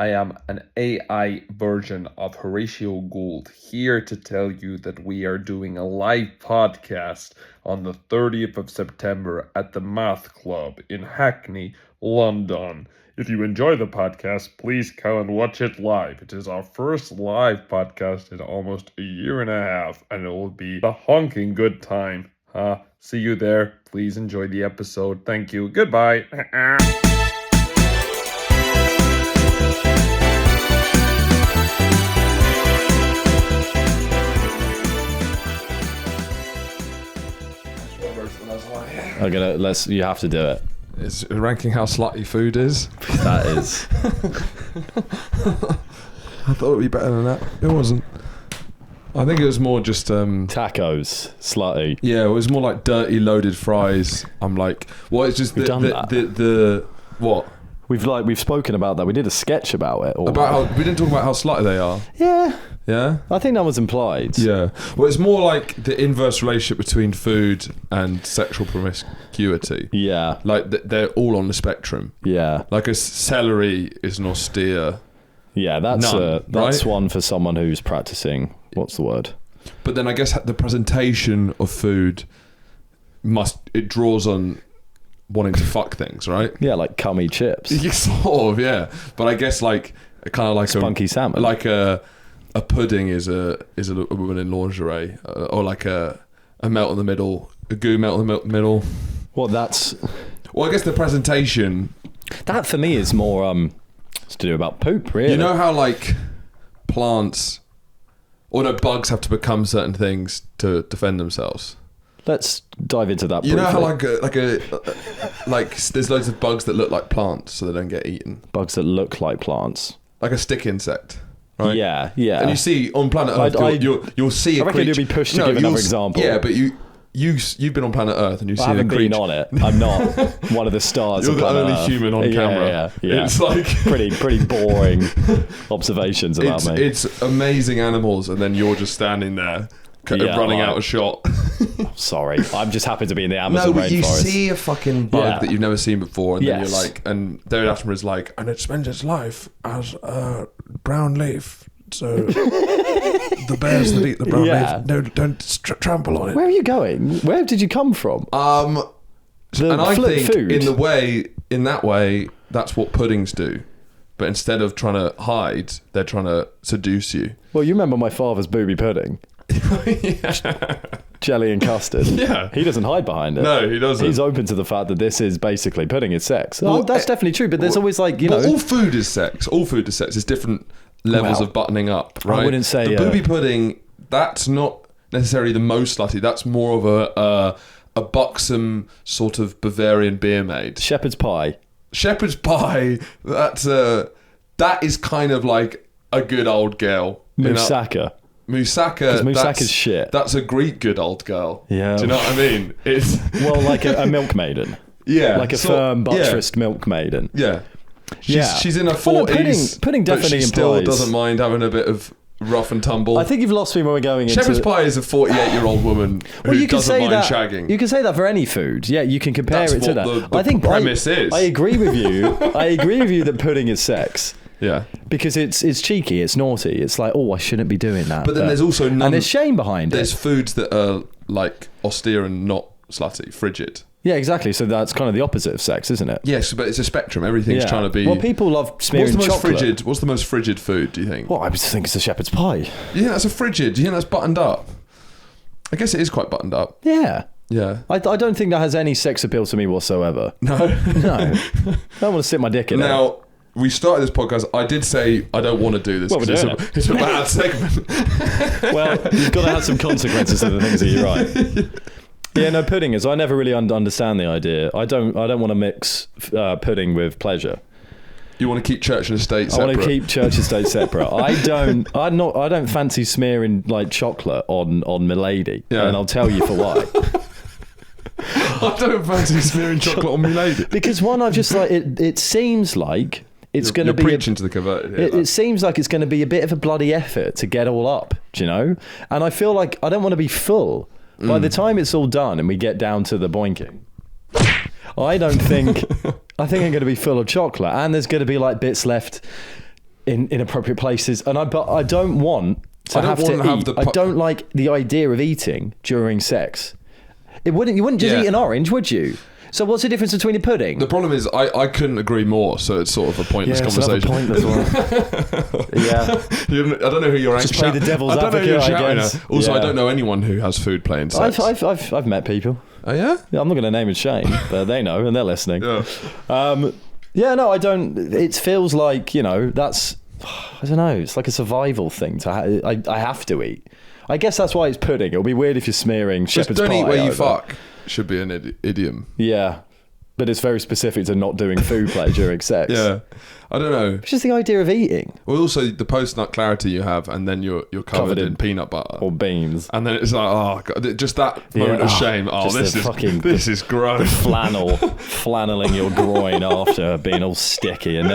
I am an AI version of Horatio Gould, here to tell you that we are doing a live podcast on the 30th of September at the MOTH Club in Hackney, London. If you enjoy the podcast, please come and watch it live. It is our first live podcast in almost a year and a half, and it will be a honking good time. See you there. Please enjoy the episode. Thank you. Goodbye. You have to do it. It's ranking how slutty food is. That is. I thought it'd be better than that. It wasn't. I think it was more just Tacos, slutty. Yeah, it was more like dirty loaded fries. I'm like, what? It's just the what? We've spoken about that. We did a sketch about it. We didn't talk about how slutty they are. Yeah. I think that was implied. Yeah. Well, it's more like the inverse relationship between food and sexual promiscuity. Yeah. Like they're all on the spectrum. Yeah. Like a celery is an austere. Yeah, that's right? one for someone who's practicing. What's the word? But then I guess the presentation of food it draws on wanting to fuck things, right? Yeah, like cummy chips. Sort of, yeah. But I guess like kind of like spunky salmon. Like a pudding is a woman in lingerie, or like a melt in the middle, a goo melt in the middle. Well, I guess the presentation. That for me is more it's to do about poop, really. You know how like plants or no bugs have to become certain things to defend themselves. Let's dive into that. You briefly. know how like there's loads of bugs that look like plants, so they don't get eaten. Bugs that look like plants, like a stick insect. Right? Yeah. And you see on planet Earth, you'll see a creature. I reckon you'll be pushed to give another example. Yeah, but you've been on planet Earth and you've seen a creature. I haven't been on it. I'm not one of the stars. You're of the only Earth. human on camera. Yeah. It's like pretty boring observations about me. It's amazing animals, and then you're just standing there. Running out of shot. Sorry, I'm just happy to be in the Amazon rainforest. No, you see a fucking bug that you've never seen before, and then you're like, and David Attenborough's like, and it spends its life as a brown leaf. So the bears that eat the brown leaf, don't trample on it. Where are you going? Where did you come from? And I think food. in that way, that's what puddings do. But instead of trying to hide, they're trying to seduce you. Well, you remember my father's booby pudding. Jelly and custard. Yeah. He doesn't hide behind it. No, he doesn't. He's open to the fact that this is basically pudding is sex. Well, that's definitely true, but there's always like, you know. All food is sex. All food is sex. There's different levels of buttoning up, right? I wouldn't say... The booby pudding, that's not necessarily the most slutty. That's more of a buxom sort of Bavarian beer maid. Shepherd's pie. Shepherd's pie, that is kind of like a good old girl. Moussaka. Moussaka. Because Moussaka's shit. That's a Greek good old girl. Yeah. Do you know what I mean? It's well, like a milk maiden. Yeah. Like a firm, buttressed milk maiden. Yeah. She's in her 40s. Pudding definitely but she still doesn't mind having a bit of rough and tumble. I think you've lost me when we're going into... Shepherd's pie is a 48-year-old woman who doesn't mind shagging. You can say that for any food. Yeah, you can compare it to that. I think the premise is. I agree with you. I agree with you that pudding is sex. Yeah. Because it's cheeky, it's naughty. It's like, I shouldn't be doing that. But then there's also and there's shame behind There's foods that are like austere and not slutty, frigid. Yeah, exactly. So that's kind of the opposite of sex, isn't it? Yes, but it's a spectrum. Everything's trying to be... Well, people love smearing chocolate. What's the most frigid food, do you think? Well, I would think it's a shepherd's pie. You think that's a frigid? Do you think that's buttoned up? I guess it is quite buttoned up. Yeah. Yeah. I don't think that has any sex appeal to me whatsoever. No? No. I don't want to stick my dick in it. Now, we started this podcast. I did say I don't want to do this. Well, it's a bad segment. Well, you've got to have some consequences to the things that you write. Yeah, no, pudding is. I never really understand the idea. I don't want to mix pudding with pleasure. You want to keep church and estate separate? I want to keep church and estate separate. I don't fancy smearing like chocolate on my lady, and I'll tell you for why. I don't fancy smearing chocolate on my lady because one, I've just like it. It seems like it's going to be preaching to the converted here. It seems like it's going to be a bit of a bloody effort to get all up, do you know? And I feel like I don't want to be full. By the time it's all done and we get down to the boinking, I think I'm going to be full of chocolate, and there's going to be like bits left in inappropriate places, but I don't want to have to eat. I don't like the idea of eating during sex. You wouldn't just eat an orange, would you? So what's the difference between a pudding? The problem is I couldn't agree more, so it's sort of a pointless conversation. Pointless one. Yeah. I don't know who you're just play the devil's advocate, I guess. Also, I don't know anyone who has food playing sex. I've met people. Oh yeah? Yeah, I'm not going to name and shame, but they know and they're listening. Yeah. No, I don't. It feels like, that's, I don't know, it's like a survival thing. I have to eat. I guess that's why it's pudding. It'll be weird if you're smearing shepherd's pie. Just don't eat where you over. fuck. Should be an idiom. Yeah, but it's very specific to not doing food play during sex. Yeah, I don't know. It's just the idea of eating. Well, also the post-nut clarity you have, and then you're covered in peanut butter or beans, and then it's like, oh God, just that moment of shame. Oh, this is gross. Flanneling your groin after being all sticky and you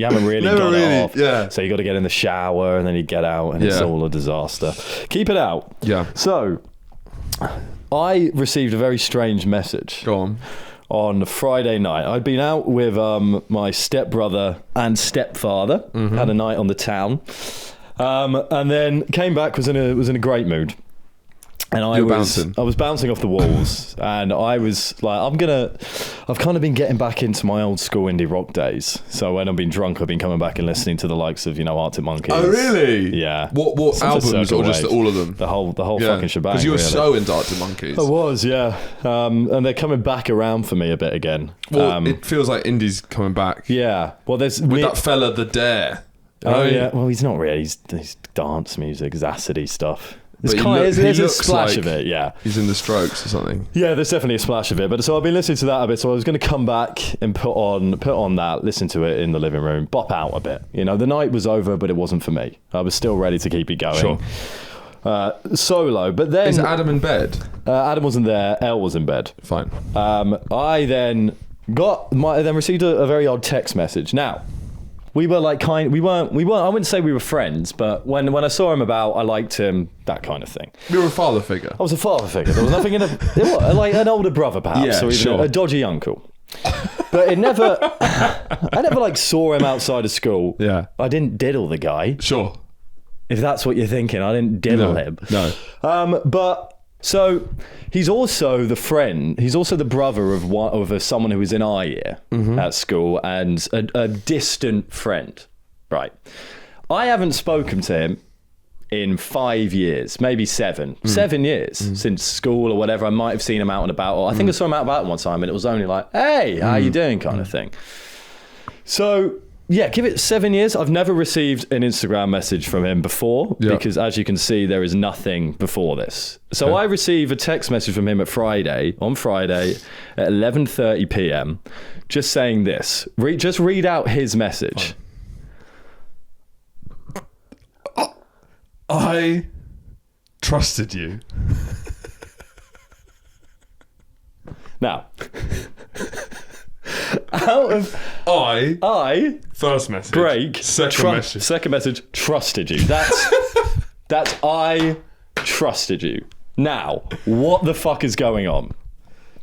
haven't really got it off. Yeah. So you got to get in the shower and then you get out and it's all a disaster. Keep it out. Yeah. So I received a very strange message. Go on Friday night. I'd been out with my stepbrother and stepfather. Mm-hmm. Had a night on the town, and then came back. Was in a great mood. And I was bouncing off the walls, and I was like, I've kind of been getting back into my old school indie rock days. So when I've been drunk, I've been coming back and listening to the likes of, Arctic Monkeys. Oh, really? Yeah. What albums, or just all of them? The whole fucking shebang. Because you were so into Arctic Monkeys. I was, yeah. And they're coming back around for me a bit again. Well, it feels like indie's coming back. Yeah. Well, with that fella, The Dare. Oh, yeah. Well, he's not really. He's dance music, it's acidy stuff. There's a splash of it, yeah. He's in the Strokes or something. Yeah, there's definitely a splash of it. But so I've been listening to that a bit. So I was going to come back and put on that, listen to it in the living room, bop out a bit. The night was over, but it wasn't for me. I was still ready to keep it going. Sure. Solo, but then... Is Adam in bed? Adam wasn't there. Elle was in bed. Fine. I then received a very odd text message. Now, we were like I wouldn't say we were friends, but when I saw him about, I liked him, that kind of thing. You were a father figure. I was a father figure. There was nothing in like an older brother perhaps, or even a dodgy uncle. But I never like saw him outside of school. Yeah. I didn't diddle the guy. Sure. If that's what you're thinking, I didn't diddle him. No. But so he's also the friend. He's also the brother of someone who was in our year at school, and a distant friend. Right. I haven't spoken to him in 5 years, maybe 7. 7 years since school or whatever. I might have seen him out and about. Or I think I saw him out and about one time, and it was only like, "Hey, how you doing?" kind of thing. So yeah, give it 7 years. I've never received an Instagram message from him before because, as you can see, there is nothing before this. So I received a text message from him on Friday at 11:30 p.m. just saying this. Just read out his message. I trusted you. Now, out of I first message, break, second message, trusted you. That's I trusted you. Now, what the fuck is going on?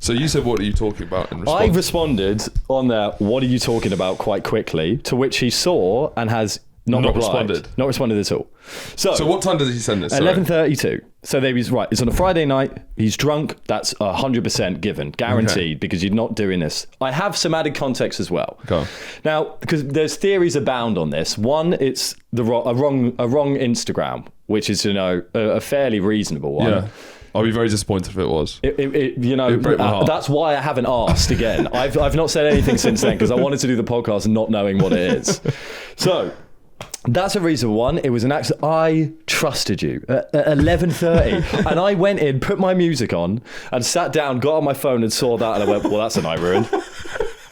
So you said, what are you talking about in response? I responded on there, what are you talking about, quite quickly, to which he saw and has not responded. Not responded at all. So what time did he send this? 11:32. So they was right. It's on a Friday night. He's drunk. That's 100% given, guaranteed, because you're not doing this. I have some added context as well. Okay. Now, because there's theories abound on this. One, it's a wrong Instagram, which is a fairly reasonable one. Yeah. I'll be very disappointed if it was. It broke my heart. That's why I haven't asked again. I've not said anything since then because I wanted to do the podcast not knowing what it is. So that's a reasonable one. It was an accident. I trusted you at 11:30, and I went in, put my music on, and sat down, got on my phone, and saw that, and I went, "Well, that's a night ruined."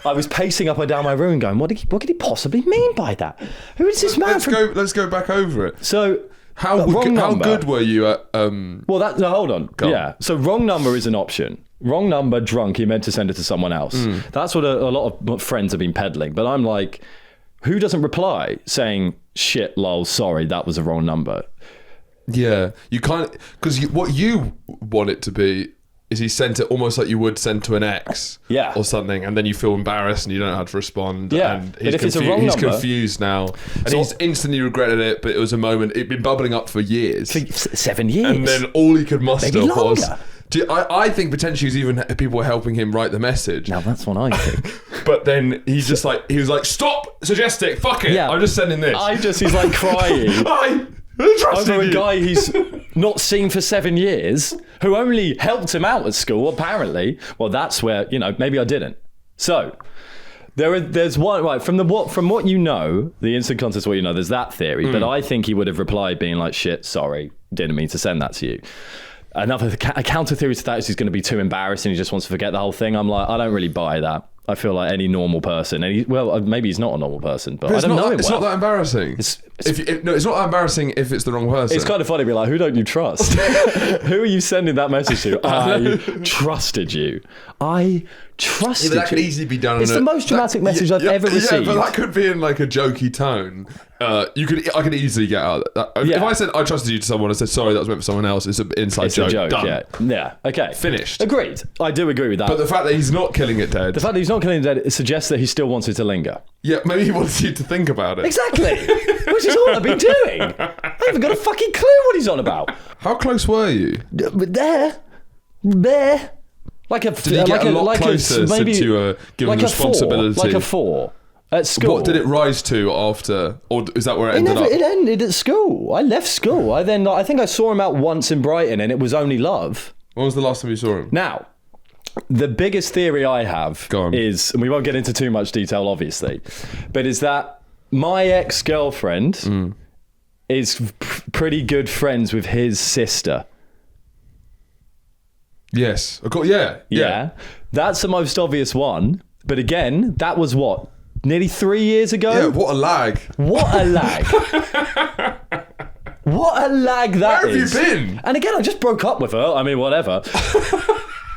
I was pacing up and down my room, going, "What could he possibly mean by that? Who is this man?" Let's go back over it. So. How good were you at... Well, hold on. Yeah. So wrong number is an option. Wrong number, drunk, he meant to send it to someone else. That's what a lot of friends have been peddling. But I'm like, who doesn't reply saying, shit, lol, sorry, that was a wrong number? Yeah. You can't... Because what you want it to be is he sent it almost like you would send to an ex, Yeah. or something, and then you feel embarrassed and you don't know how to respond. Yeah. And But he's, if it's a wrong he's number- confused now, and So- he's instantly regretted it. But it was a moment; it'd been bubbling up for years, For 7 years. and then all he could muster Maybe was. longer. I think potentially he's even people were helping him write the message. Now that's what I think. But then he's just like, he was like, stop, suggesting, fuck it, Yeah. I'm just sending this. He's like crying. I trusted Over a you. guy he's not seen for 7 years, who only helped him out at school, apparently. Well, that's where, maybe I didn't. So, there's one, right, from what you know, the instant context, what you know, there's that theory, but I think he would have replied being like, shit, sorry, didn't mean to send that to you. A counter theory to that is he's going to be too embarrassed and he just wants to forget the whole thing. I'm like, I don't really buy that. I feel like any normal person, maybe he's not a normal person, but I don't know him It's well. not that embarrassing. It's not that embarrassing if it's the wrong person. It's kind of funny to be like, who don't you trust? Who are you sending that message to? I trusted you. I trusted but that could you. easily be done. It's the most dramatic message I've ever received. Yeah, but that could be in like a jokey tone. I could easily get out. If I said I trusted you to someone and said sorry, that was meant for someone else, it's an inside It's joke. a joke, Done. yeah. Okay. Finished. Agreed. I do agree with that. But the fact that he's not killing it dead. The fact that he's not killing dead, it suggests that he still wanted to linger. Yeah, maybe he wants you to think about it. Exactly. Which is all I've been doing. I haven't got a fucking clue what he's on about. How close were you? There. Like a, Did he get a lot closer since you were given responsibility? Like a 4 at school. What did it rise to after, or is that where it ended up? It ended at school. I left school. I think I saw him out once in Brighton, and it was only love. When was the last time you saw him? Now, the biggest theory I have Go on. is, and we won't get into too much detail, obviously, but is that my ex-girlfriend is pretty good friends with his sister. Yes. Of course, yeah. That's the most obvious one. But again, that was what? Nearly 3 years ago? Yeah, what a lag. What a lag. What a lag that Where have is. you been? And again, I just broke up with her. I mean, whatever.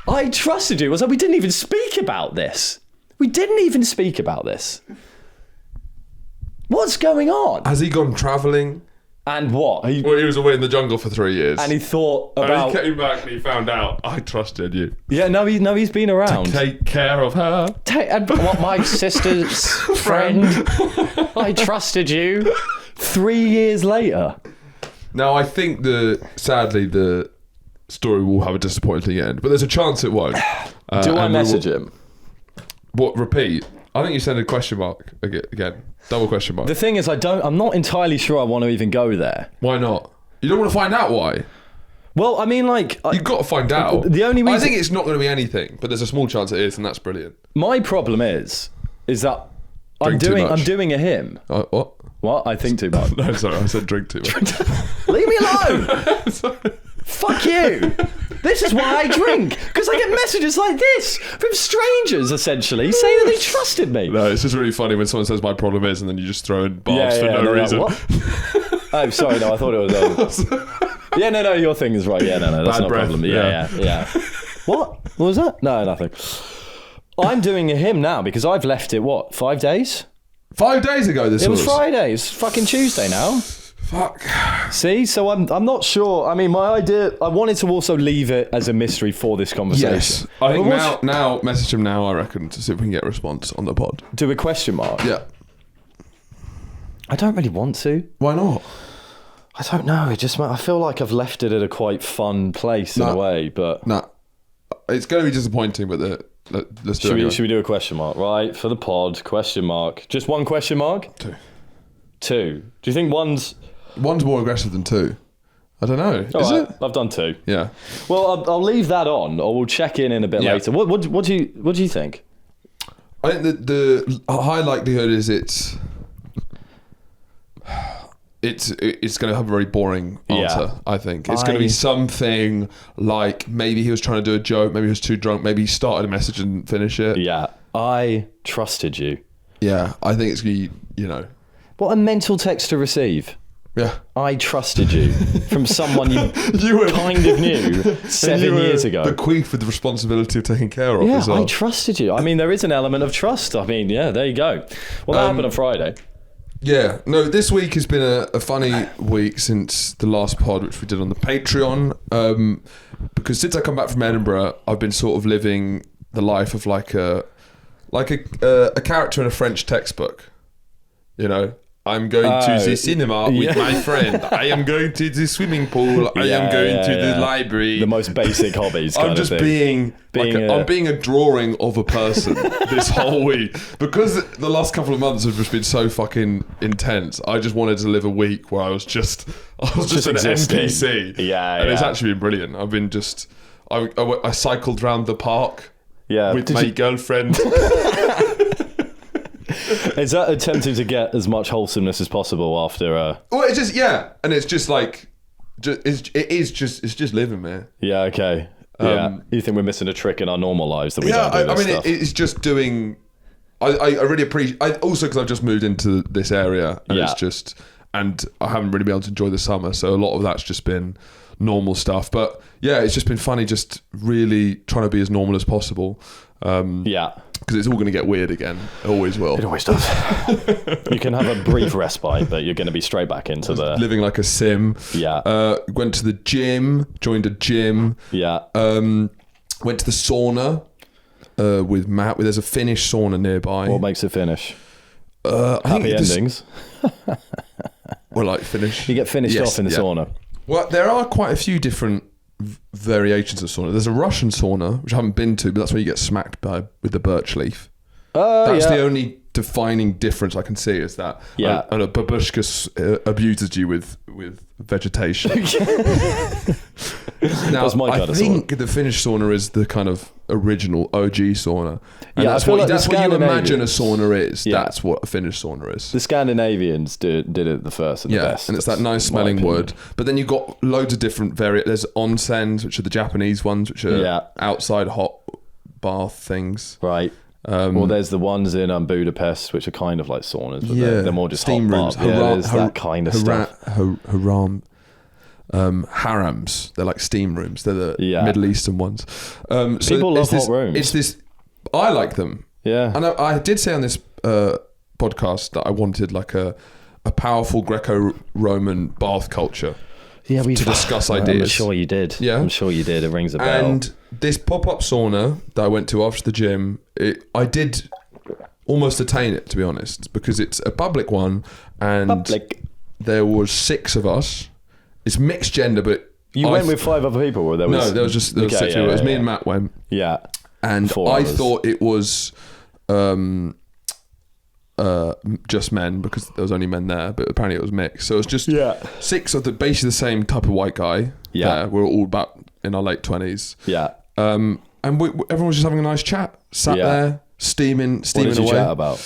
I trusted you. I was like, we didn't even speak about this. What's going on? Has he gone travelling? And what? Well, he was away in the jungle for 3 years. And he thought And about... he came back and he found out, I trusted you. Yeah, no, he's been around. Take care of her. And what, my sister's friend? I trusted you. 3 years later. Now, I think sadly, the story will have a disappointing end, but there's a chance it won't. Do I message him? What, repeat? I think you send a question mark again. Double question mark. The thing is, I'm not entirely sure I want to even go there. Why not? You don't want to find out why? Well, I mean, like... You've got to find out. The only reason... I think it's not going to be anything, but there's a small chance it is, and that's brilliant. My problem is that I'm Drink too much. doing a him. What? What? I think too much. No, sorry, I said drink too much. Leave me alone! Fuck you! This is why I drink, because I get messages like this from strangers, essentially, saying that they trusted me. No, it's just really funny when someone says my problem is, and then you just throw in barbs for no reason. What? Oh, sorry, no, I thought it was... Yeah, no, your thing is right. Yeah, no, that's Bad not breath. a problem. Yeah. What was that? No, nothing. I'm doing a him now because I've left it, 5 days? 5 days ago this It was Friday. It's fucking Tuesday now. Fuck. See, so I'm not sure. I mean, my idea, I wanted to also leave it as a mystery for this conversation. Yes. I think now, message him now, I reckon, to see if we can get a response on the pod. Do a question mark? Yeah. I don't really want to. Why not? I don't know. I feel like I've left it at a quite fun place in a way, but... Nah. It's going to be disappointing, but let's do it anyway. Should we do a question mark? Right, for the pod, question mark. Just one question mark? Two. Do you think one's more aggressive than two? I don't know. Is it? I've done 2. Yeah. Well, I'll leave that on, or we'll check in a bit later. What do you think? I think the high likelihood is it's going to have a very boring answer. Yeah. I think it's going to be something like maybe he was trying to do a joke, maybe he was too drunk, maybe he started a message and didn't finish it. Yeah, I trusted you. Yeah, I think it's going to be, What a mental text to receive. Yeah. I trusted you from someone you kind of knew 7 years ago. Bequeathed with the responsibility of taking care of Yeah, as well. I trusted you. I mean, there is an element of trust. I mean, yeah, there you go. Well, that happened on Friday. Yeah, no, this week has been a funny week since the last pod, which we did on the Patreon. because since I come back from Edinburgh, I've been sort of living the life of like a character in a French textbook. You know, I'm going to the cinema with my friend. I am going to the swimming pool. I am going to the library. The most basic hobbies. I'm just being I'm being a drawing of a person this whole week, because the last couple of months have just been so fucking intense. I just wanted to live a week where I was just an NPC. And it's actually been brilliant. I've been I cycled around the park with my girlfriend. Is that attempting to get as much wholesomeness as possible after? Well, it's just and it's just like, it's just living, man. Yeah. Okay. Yeah. You think we're missing a trick in our normal lives that we don't do this stuff? It's just doing. I really appreciate. Also, because I've just moved into this area, and it's just, and I haven't really been able to enjoy the summer, so a lot of that's just been normal stuff. But yeah, it's just been funny, just really trying to be as normal as possible. Because it's all going to get weird again. It always will. It always does. You can have a brief respite, but you're going to be straight back into living like a sim. Yeah. Went to the gym. Joined a gym. Yeah. Went to the sauna with Matt. There's a Finnish sauna nearby. What makes it Finnish? Happy endings. Well, like Finnish. You get finished off in the sauna. Well, there are quite a few different variations of sauna. There's a Russian sauna, which I haven't been to, but that's where you get smacked with the birch leaf. That's the only defining difference I can see, is that. Yeah. And a babushka abuses you with vegetation. Now, I think the Finnish sauna is the kind of original OG sauna. And that's what you imagine a sauna is. Yeah. That's what a Finnish sauna is. The Scandinavians did it the first and the best. And it's that nice smelling wood. But then you've got loads of different there's onsens, which are the Japanese ones, which are outside hot bath things. Right. Well, there's the ones in Budapest, which are kind of like saunas, but they're more just steam hot rooms. There's that kind of stuff. Harams. They're like steam rooms. They're the Middle Eastern ones. People love hot rooms. It's this. I like them. Yeah. And I did say on this podcast that I wanted like a powerful Greco-Roman bath culture. Yeah, to discuss ideas. I'm sure you did. Yeah, I'm sure you did. It rings a bell. And this pop-up sauna that I went to after the gym, I did almost attain it, to be honest, because it's a public one, and there was 6 of us. It's mixed gender, but you went with 5 other people, or there was? No, there was 6 people. It was me and Matt went. Yeah, and I thought it was just men, because there was only men there, but apparently it was mixed. So it was just 6 of basically the same type of white guy. Yeah, we're all about in our late 20s. Yeah, and everyone was just having a nice chat, sat there steaming what did you away. Chat about?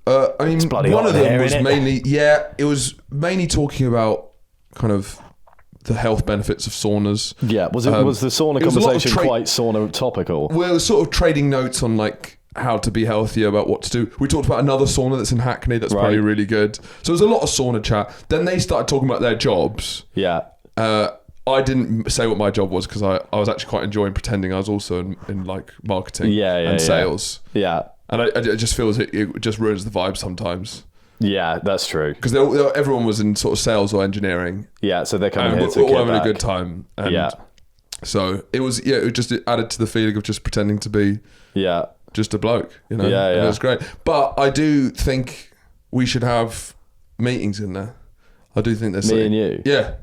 I mean, one of them was mainly it was mainly talking about kind of the health benefits of saunas. Yeah, was the sauna conversation quite sauna topical? Well, it was sort of trading notes on like how to be healthier, about what to do. We talked about another sauna that's in Hackney that's probably really good. So there's a lot of sauna chat. Then they started talking about their jobs. Yeah. I didn't say what my job was, because I was actually quite enjoying pretending I was also in like marketing and sales. Yeah. And I just feel as it just ruins the vibe sometimes. Yeah, that's true. Because everyone was in sort of sales or engineering. Yeah, so they're coming here to we're all having a good time. And so it was, it just added to the feeling of just pretending to be just a bloke, you know? Yeah. And it was great. But I do think we should have meetings in there. I do think there's Me and you? Yeah.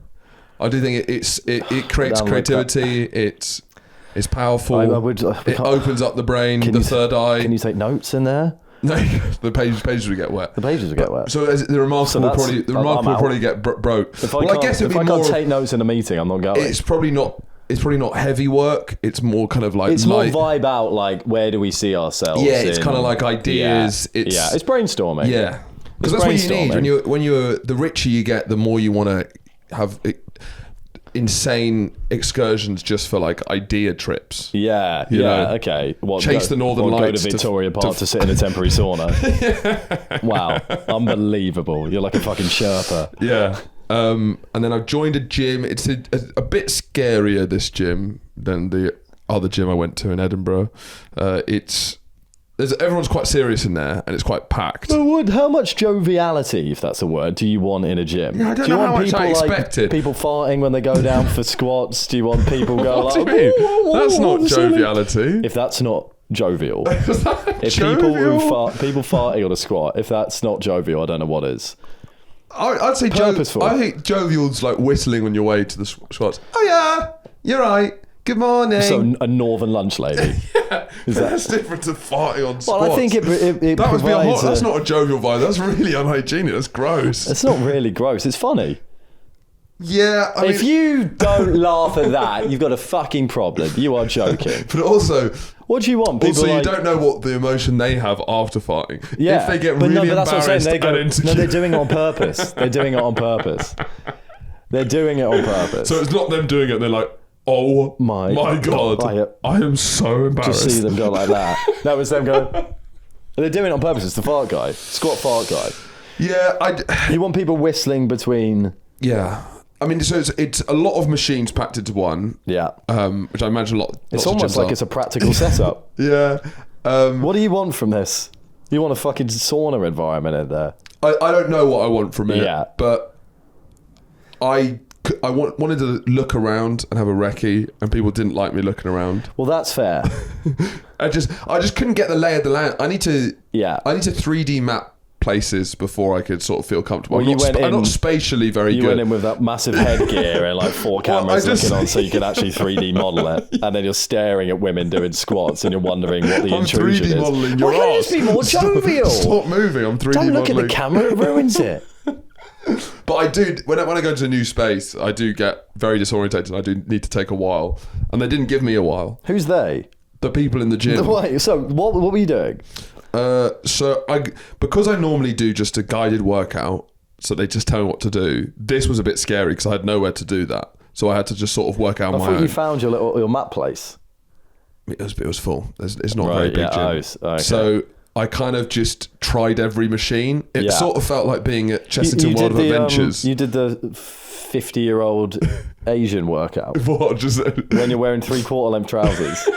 I do think it creates creativity. It's powerful. It opens up the brain, the third eye. Can you take notes in there? No, the pages would get wet. The pages would get wet. So the remarkable will probably get broke. If I can't take notes in a meeting, I'm not going. It's probably not heavy work. It's more kind of like it's more vibe out. Like, where do we see ourselves? Yeah, it's kind of like ideas. Yeah, it's brainstorming. Yeah, because that's what you need when you're the richer you get, the more you want to have insane excursions just for like idea trips. Yeah, you know? Okay. Chase the Northern Lights. Go to Victoria Park to sit in a temporary sauna. Wow, unbelievable! You're like a fucking Sherpa. Yeah. And then I've joined a gym. It's a bit scarier, this gym, than the other gym I went to in Edinburgh. It's everyone's quite serious in there, and it's quite packed. But how much joviality, if that's a word, do you want in a gym? Yeah, I don't do you know want how much I people, expected. People farting when they go down for squats? Do you want people going What like... do you mean? That's not silly. joviality. If that's not jovial. If Jovial? people farting on a squat, if that's not jovial, I don't know what is. I'd say Purposeful. I think jovial's like whistling on your way to the squats. Oh yeah, you're right. Good morning. So a northern lunch lady. That's different to farting on squats. Well, I think it that would be provides that's not a jovial vibe. That's really unhygienic. That's gross. It's not really gross. It's funny. Yeah, I mean, If you don't laugh at that, you've got a fucking problem. You are joking. but also, What do you want? People you like, don't know what the emotion they have after farting. yeah, If they get but really that's what I'm saying. embarrassed They go, and insecure. no, they're doing it on purpose. They're doing it on purpose. They're doing it on purpose. So it's not them doing it. They're like, oh My god, God. I am so embarrassed. Just see them go like that. That was them going. They're doing it on purpose. It's the fart guy, squat fart guy. Yeah, You want people whistling between. yeah. I mean, so it's a lot of machines packed into one. Yeah. Which I imagine It's almost like it's a practical setup. Yeah. What do you want from this? You want a fucking sauna environment in there. I don't know what I want from it. Yeah. But wanted to look around and have a recce, and people didn't like me looking around. Well, that's fair. I just couldn't get the lay of the land. I need to 3D map places before I could sort of feel comfortable. Well, I'm not spatially very You good. went in with that massive headgear and like 4 cameras looking on so you can actually 3D model it. And then you're staring at women doing squats and you're wondering what the I'm intrusion 3D is. modelling your Why can't you arse. just be more jovial? Stop moving. I'm 3D Don't look modelling. at the camera, it ruins it. But I do, when I go to a new space, I do get very disorientated. I do need to take a while. And they didn't give me a while. Who's they? The people in the gym. Wait, so what were you doing? Because I normally do just a guided workout, so they just tell me what to do. This was a bit scary because I had nowhere to do that, so I had to just sort of work out I my thought own. you found your mat place. It was full. It's not a Right, very big yeah, gym, okay. so I kind of just tried every machine. It Yeah. sort of felt like being at Chesterton World of Adventures. You did the 50-year-old Asian workout What? Just when you're wearing 3/4 length trousers.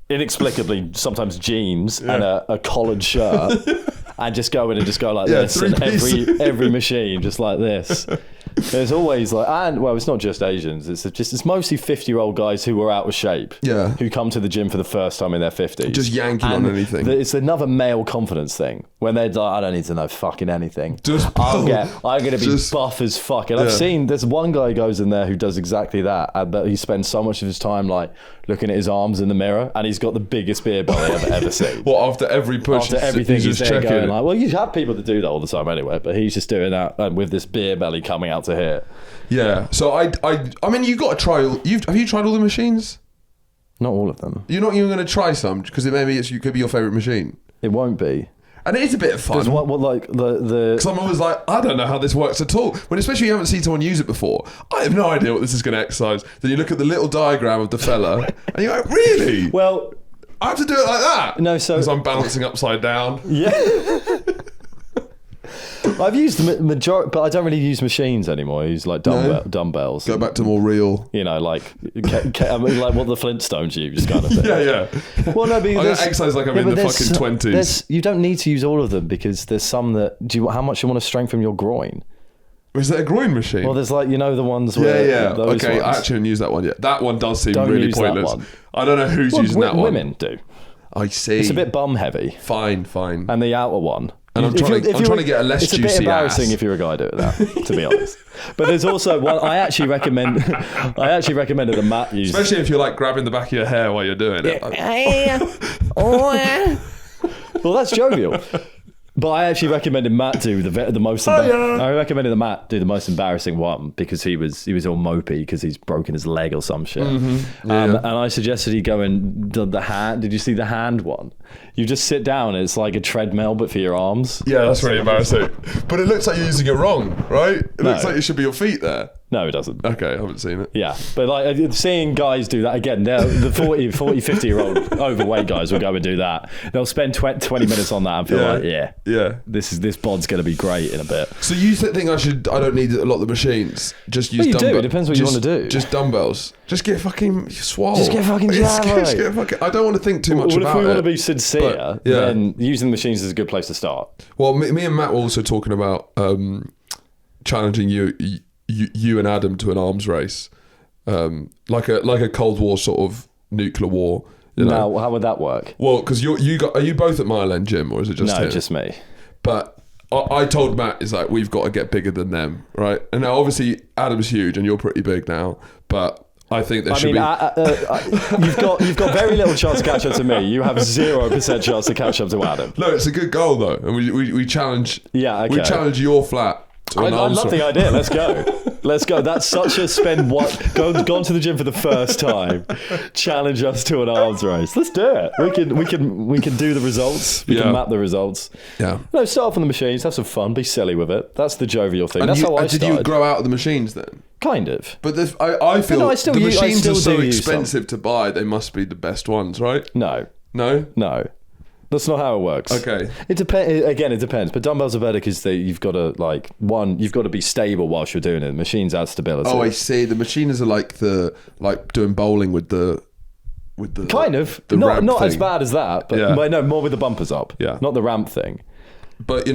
Inexplicably, sometimes jeans and a collared shirt, and just go in and just go like this, and three-piece. every machine just like this. There's always like, and well, it's not just Asians. It's mostly 50-year-old guys who are out of shape. Yeah. Who come to the gym for the first time in their 50s, Just yanking on anything. It's another male confidence thing when they're like, I don't need to know fucking anything. I'm gonna be buff as fuck. And I've seen there's one guy who goes in there who does exactly that, but he spends so much of his time like looking at his arms in the mirror, and he's got the biggest beer belly I've ever seen. What, after every push? After everything, he's just there checking going it? like, well, you have people that do that all the time anyway, but he's just doing that with this beer belly coming out to here. Yeah. So I mean, you got to try. Have you tried all the machines? Not all of them. You're not even going to try some because it could be your favorite machine, It won't be. and it is a bit of fun. Because what like the Because I'm always like, I don't know how this works at all. When especially you haven't seen someone use it before, I have no idea what this is going to exercise. Then you look at the little diagram of the fella, and you're like, really? well, I have to do it like that? No, so- because I'm balancing upside down. yeah. I've used the majority, but I don't really use machines anymore. I use like dumbbells. Go back to more real. You know, like I mean, like what the Flintstones use, kind of thing. Yeah. Well, no, I because exercise like I'm in the fucking 20s. You don't need to use all of them because there's some that. How much you want to strengthen your groin? Is that a groin machine? Well, there's like the ones where Yeah. those Okay, ones. I actually haven't used that one yet. That one does seem Don't really use that pointless. one. I don't know who's using that one. Women do. I see. It's a bit bum heavy, Fine. and the outer one. And I'm trying to get a less It's a bit juicy embarrassing ass. if you're a guy doing that, to be honest. But there's also one I actually recommended the Matt use. Especially if you're like grabbing the back of your hair while you're doing it. Well, that's jovial. But I actually recommended Matt do the most. I recommended Matt do the most embarrassing one because he was all mopey because he's broken his leg or some shit. And I suggested he go and do the hand. Did you see the hand one? You just sit down. And it's like a treadmill, but for your arms. Yeah, that's really embarrassing. But it looks like you're using it wrong, right? It looks like it should be your feet there. No, it doesn't. Okay, I haven't seen it. Yeah, but like seeing guys do that again, the 40, 50-year-old overweight guys will go and do that. They'll spend 20 minutes on that and feel like, Yeah. this bod's going to be great in a bit. So you think I don't need a lot of the machines? Just use Well, you do. dumbbells? It depends what you want to do. Just dumbbells. Just get fucking swole. Just get fucking jabbed. Just get fucking. I don't want to think too much about it. If we want to be sincere, yeah. then using the machines is a good place to start. Well, me and Matt were also talking about challenging you and Adam to an arms race, like a Cold War sort of nuclear war. You know? Now, how would that work? Well, because are you both at Mile End Gym, or is it just him? Just me? But I told Matt, it's like, we've got to get bigger than them, right? And now obviously Adam's huge and you're pretty big now, but I think there should be... you've got very little chance to catch up to me. You have 0% chance to catch up to Adam. No, it's a good goal though, and we challenge. Yeah, okay. We challenge your flat. I love the idea. Let's go. That's such a spend. Gone to the gym for the first time. Challenge us to an arms race. Let's do it. We can do the results. We can map the results. Yeah. No, start off on the machines. Have some fun. Be silly with it. That's the jovial thing. That's how I started. Did you grow out of the machines then? Kind of. But I feel the machines are so expensive to buy. They must be the best ones, right? No. That's not how it works. Okay. It depends. Again, it depends. But dumbbells are better because you've got to be stable whilst you're doing it. Machines add stability. Oh, I see. The machines are like doing bowling with the kind of the not ramp as thing. bad as that, but no, more with the bumpers up. Yeah. Not the ramp thing. But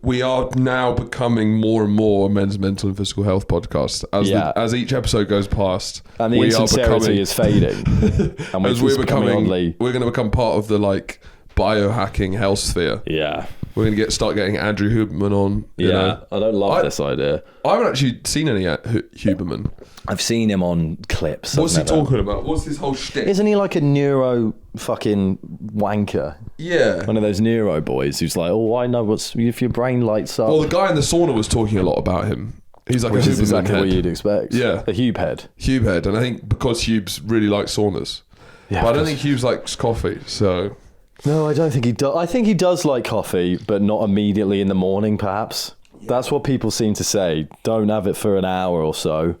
we are now becoming more and more a men's mental and physical health podcast as each episode goes past, and the insincerity is fading. And we're going to become part of the biohacking health sphere. Yeah. We're going to start getting Andrew Huberman on. You know. I don't love this idea. I haven't actually seen any Huberman. I've seen him on clips. What's he talking about? What's his whole shtick? Isn't he like a neuro fucking wanker? Yeah. One of those neuro boys who's like, oh, I know if your brain lights up. Well, the guy in the sauna was talking a lot about him. He's like Which a is Huberman exactly head. what you'd expect. Yeah. A Hubhead. Hubhead. And I think because Hubes really likes saunas. Yeah, but I don't think Hubes likes coffee, so... No, I don't think he does. I think he does like coffee, but not immediately in the morning, perhaps. Yeah. That's what people seem to say. Don't have it for an hour or so.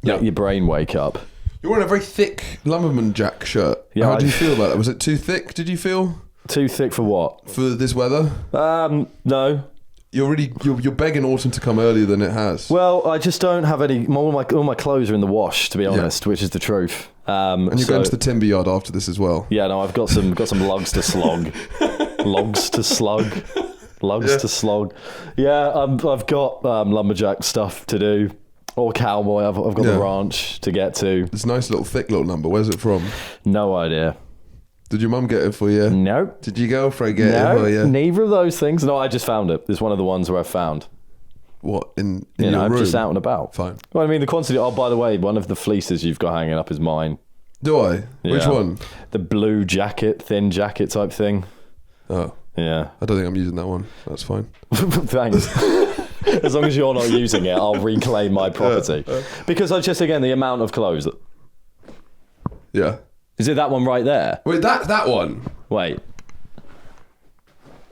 Let your brain wake up. You're wearing a very thick Lumberman Jack shirt. Yeah, How do you feel about that? Was it too thick, did you feel? Too thick for what? For this weather? No. You're begging autumn to come earlier than it has. Well, I just don't have any... All my clothes are in the wash, to be honest, which is the truth. And you're going to the timber yard after this as well. Yeah, no, I've got some lugs to slog. Logs to slug. Lugs to slog. Yeah, I've got lumberjack stuff to do. Or cowboy. I've got the ranch to get to. It's a nice thick little number. Where's it from? No idea. Did your mum get it for you? No. Did your girlfriend get it for you? Neither of those things. No, I just found it. It's one of the ones where I found. What, in your room? I'm just out and about. Fine. Well, I mean, the quantity... Oh, by the way, one of the fleeces you've got hanging up is mine. Do I? Yeah. Which one? The blue jacket, thin jacket type thing. Oh. Yeah. I don't think I'm using that one. That's fine. Thanks. As long as you're not using it, I'll reclaim my property. Because I just, again, the amount of clothes... Yeah. Is it that one right there? Wait, that one? Wait.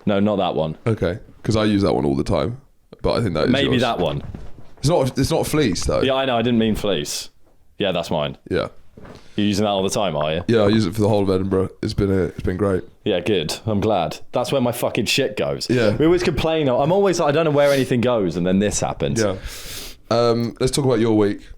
No, not that one. Okay. Because I use that one all the time. But I think that is Maybe yours. that one. It's not fleece, though. Yeah, I know. I didn't mean fleece. Yeah, that's mine. Yeah. You're using that all the time, are you? Yeah, I use it for the whole of Edinburgh. It's been great. Yeah, good. I'm glad. That's where my fucking shit goes. Yeah. We always complain. I'm always like, I don't know where anything goes, and then this happens. Yeah. Let's talk about your week.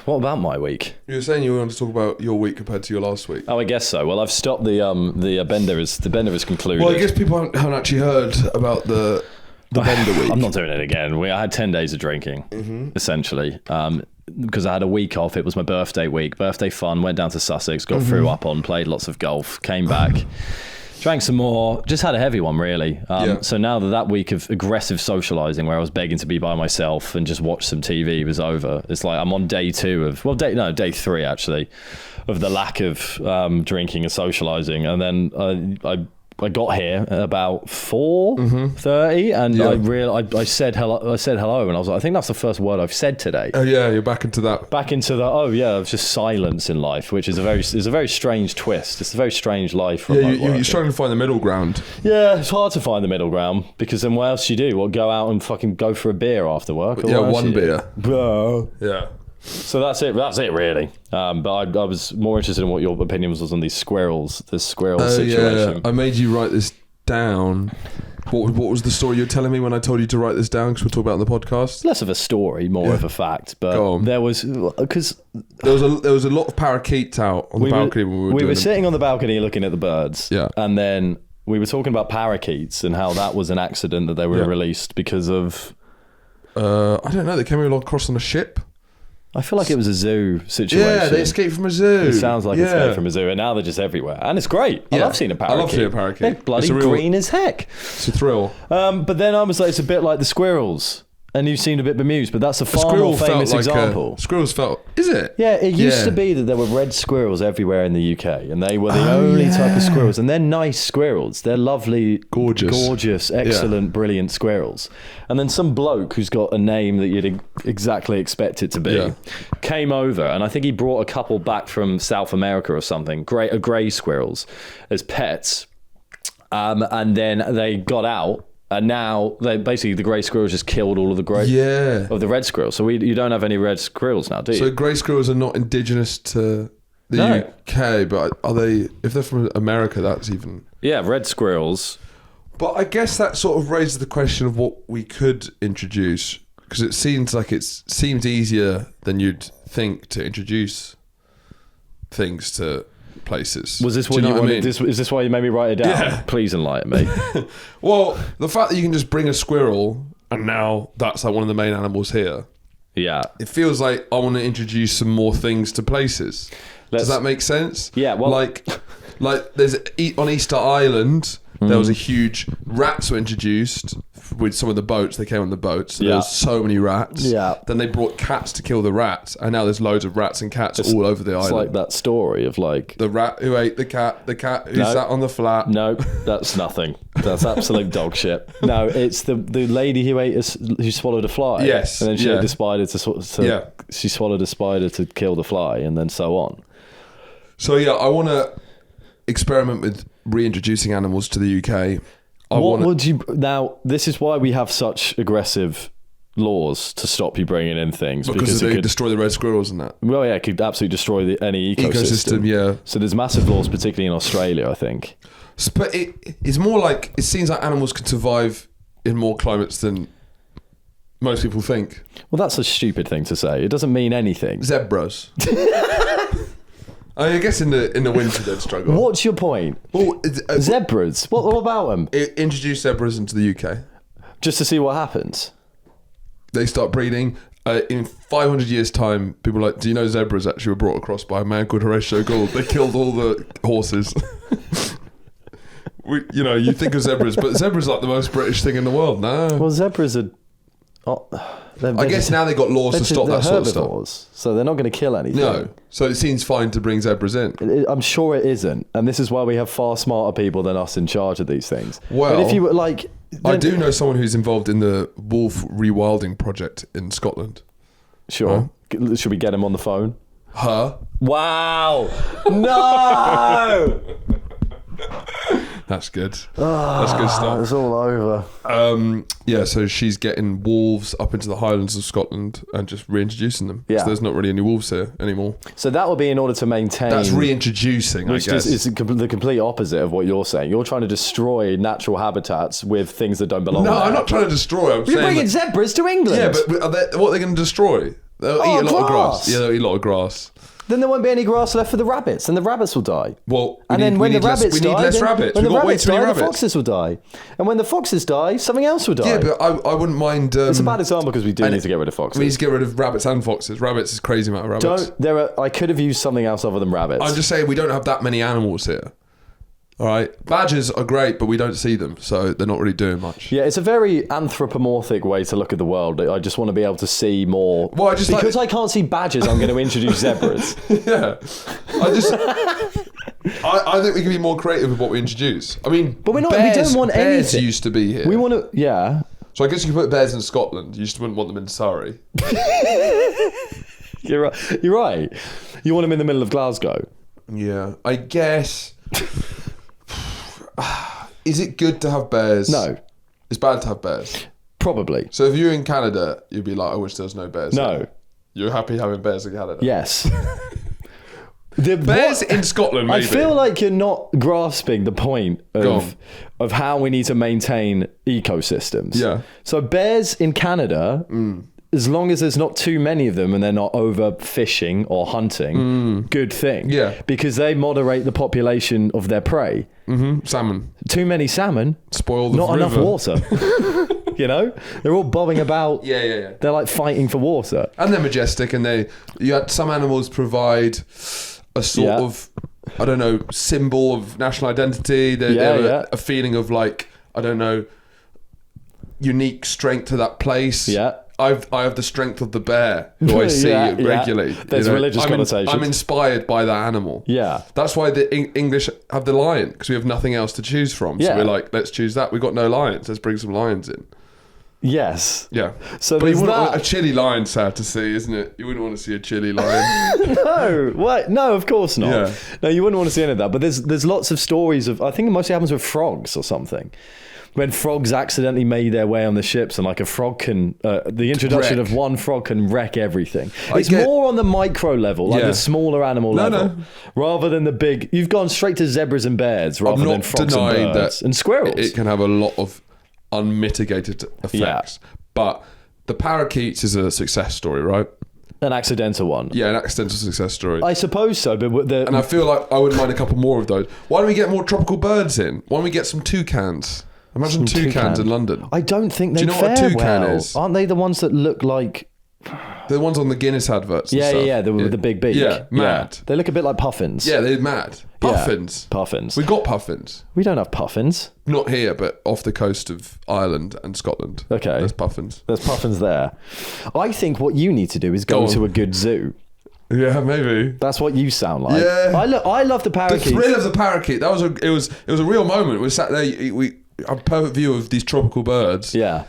What about my week? You were saying you wanted to talk about your week compared to your last week. Oh, I guess so. Well, I've stopped the bender is concluded. Well, I guess people haven't actually heard about the bender week. I'm not doing it again. I had 10 days of drinking, essentially. Because I had a week off. It was my birthday week. Birthday fun. Went down to Sussex, got threw up on, played lots of golf, came back, drank some more, just had a heavy one, really. So now that week of aggressive socialising where I was begging to be by myself and just watch some TV was over, it's like I'm on day 2 of, day 3 actually, of the lack of drinking and socialising. And then I got here at about 4:30, and I said hello, and I was like, I think that's the first word I've said today. Oh yeah, you're back into that. It's just silence in life, which is a very strange twist. It's a very strange life. Yeah, you're struggling to find the middle ground. Yeah, it's hard to find the middle ground because then what else do you do? Well, go out and fucking go for a beer after work. Yeah, one beer. Yeah. So that's it really. But I was more interested in what your opinion was on these squirrels, this squirrel situation. Yeah. I made you write this down. What was the story you were telling me when I told you to write this down? Because we'll talk about it on the podcast. Less of a story, more of a fact. But there was because there was a lot of parakeets out on the balcony when we were sitting on the balcony looking at the birds. Yeah, and then we were talking about parakeets and how that was an accident that they were released because of. I don't know. They came across on a ship. I feel like it was a zoo situation. Yeah, they escaped from a zoo. It sounds like escape from a zoo, and now they're just everywhere, and it's great. I love seeing a parakeet. I love seeing a parakeet. They're bloody green as heck. It's a thrill. But then I was like, it's a bit like the squirrels. And you seemed a bit bemused, but that's a far more famous example. Squirrels felt... Is it? Yeah, it used to be that there were red squirrels everywhere in the UK, and they were the only type of squirrels. And they're nice squirrels. They're lovely, gorgeous, excellent, brilliant squirrels. And then some bloke who's got a name that you'd exactly expect it to be came over, and I think he brought a couple back from South America or something, grey squirrels, as pets. And then they got out. And now basically the grey squirrels just killed all of the of the red squirrels. So you don't have any red squirrels now, do you? So grey squirrels are not indigenous to the UK, but are they? If they're from America, that's even red squirrels. But I guess that sort of raises the question of what we could introduce, because it seems like it seems easier than you'd think to introduce things to places. Was this what you wanted? Is this why you made me write it down? Yeah. Please enlighten me. Well, the fact that you can just bring a squirrel and now that's like one of the main animals here. Yeah. It feels like I want to introduce some more things to places. Does that make sense? Yeah. Well, like there's on Easter Island. There was a huge rats were introduced with some of the boats. They came on the boats. So there was so many rats. Yeah. Then they brought cats to kill the rats, and now there's loads of rats and cats all over the island. It's like that story of like the rat who ate the cat who sat on the flat. No, that's nothing. That's absolute dog shit. No, it's the lady who swallowed a fly. Yes. And then she ate the spider she swallowed a spider to kill the fly, and then so on. So yeah, I want to experiment with reintroducing animals to the UK. Now, this is why we have such aggressive laws to stop you bringing in things. Because they could destroy the red squirrels and that. Well, yeah, it could absolutely destroy any ecosystem. Yeah. So there's massive laws, particularly in Australia, I think. But it's more like, it seems like animals can survive in more climates than most people think. Well, that's a stupid thing to say. It doesn't mean anything. Zebras. I guess in the winter they'd struggle. What's your point? Well, zebras. What about them? Introduce zebras into the UK. Just to see what happens. They start breeding. In 500 years' time, people are like, do you know zebras actually were brought across by a man called Horatio Gould? They killed all the horses. You think of zebras, but zebras are like the most British thing in the world, no? Well, zebras are... I guess now they've got laws to stop that sort of stuff. So they're not going to kill anything. No. So it seems fine to bring zebras in. I'm sure it isn't. And this is why we have far smarter people than us in charge of these things. Well, but if you were like... I do know someone who's involved in the wolf rewilding project in Scotland. Sure. Should we get him on the phone? Her? Wow. No! That's good. That's good stuff. It's all over. So she's getting wolves up into the Highlands of Scotland and just reintroducing them. Yeah. So there's not really any wolves here anymore. So that would be in order to maintain... That's reintroducing, I guess. Which is the complete opposite of what you're saying. You're trying to destroy natural habitats with things that don't belong there. No, I'm not trying to destroy. You're bringing zebras to England. Yeah, but what are they going to destroy? They'll eat a lot of grass. Yeah, they'll eat a lot of grass. Then there won't be any grass left for the rabbits, and the rabbits will die. Well, we need less rabbits. We've got way too many rabbits. The foxes will die, and when the foxes die, something else will die. Yeah, but I wouldn't mind. It's a bad example because we do need to get rid of foxes. We need to get rid of rabbits and foxes. Rabbits is a crazy amount of rabbits. I could have used something else other than rabbits. I'm just saying we don't have that many animals here. All right, badgers are great, but we don't see them, so they're not really doing much. Yeah, it's a very anthropomorphic way to look at the world. I just want to be able to see more. Well, I can't see badgers, I'm going to introduce zebras. Yeah, I think we can be more creative with what we introduce. I mean, but we don't want bears anything. Used to be here. We want to, yeah. So I guess you could put bears in Scotland. You just wouldn't want them in Surrey. You're right. You want them in the middle of Glasgow. Yeah, I guess. Is it good to have bears? No. It's bad to have bears? Probably. So if you're in Canada, you'd be like, I wish there was no bears. No. You're happy having bears in Canada? Yes. Bears in Scotland, maybe. I feel like you're not grasping the point of how we need to maintain ecosystems. Yeah. So bears in Canada, as long as there's not too many of them and they're not overfishing or hunting, good thing. Yeah. Because they moderate the population of their prey. Salmon. Too many salmon. Spoil the not river. enough water. You know? They're all bobbing about. Yeah. They're like fighting for water. And they're majestic, and some animals provide a sort of, I don't know, symbol of national identity. They have a feeling of like, I don't know, unique strength to that place. Yeah. I have the strength of the bear, who I see regularly. There's religious connotations. I'm inspired by that animal. Yeah. That's why the English have the lion, because we have nothing else to choose from. So we're like, let's choose that. We've got no lions. Let's bring some lions in. Yes. Yeah. So but you wouldn't that. want a chilly lion, sad to see, isn't it? You wouldn't want to see a chilly lion. No, what? No, of course not. Yeah. No, you wouldn't want to see any of that. But there's lots of stories of, I think it mostly happens with frogs or something. When frogs accidentally made their way on the ships, and like a frog can, the introduction of one frog can wreck everything. It's more on the micro level, like the smaller animal level, rather than the big. You've gone straight to zebras and bears rather than frogs and birds and squirrels. It can have a lot of unmitigated effects, but the parakeets is a success story, right? An accidental one. Yeah, an accidental success story. I suppose so, but and I feel like I wouldn't mind a couple more of those. Why don't we get more tropical birds in? Why don't we get some toucans? Imagine toucans in London. I don't think they Do you know what a toucan well. is? Aren't they the ones that look like... The ones on the Guinness adverts and stuff. With the big beak. Yeah, mad. Yeah. They look a bit like puffins. Yeah, they're mad. Puffins. Yeah, puffins. We got puffins. We don't have puffins. Not here, but off the coast of Ireland and Scotland. Okay. There's puffins. There's puffins there. I think what you need to do is go to a good zoo. Yeah, maybe. That's what you sound like. Yeah. I love the parakeets. The thrill of the parakeet. That was it was a real moment. We sat there. We had a perfect view of these tropical birds. Yeah.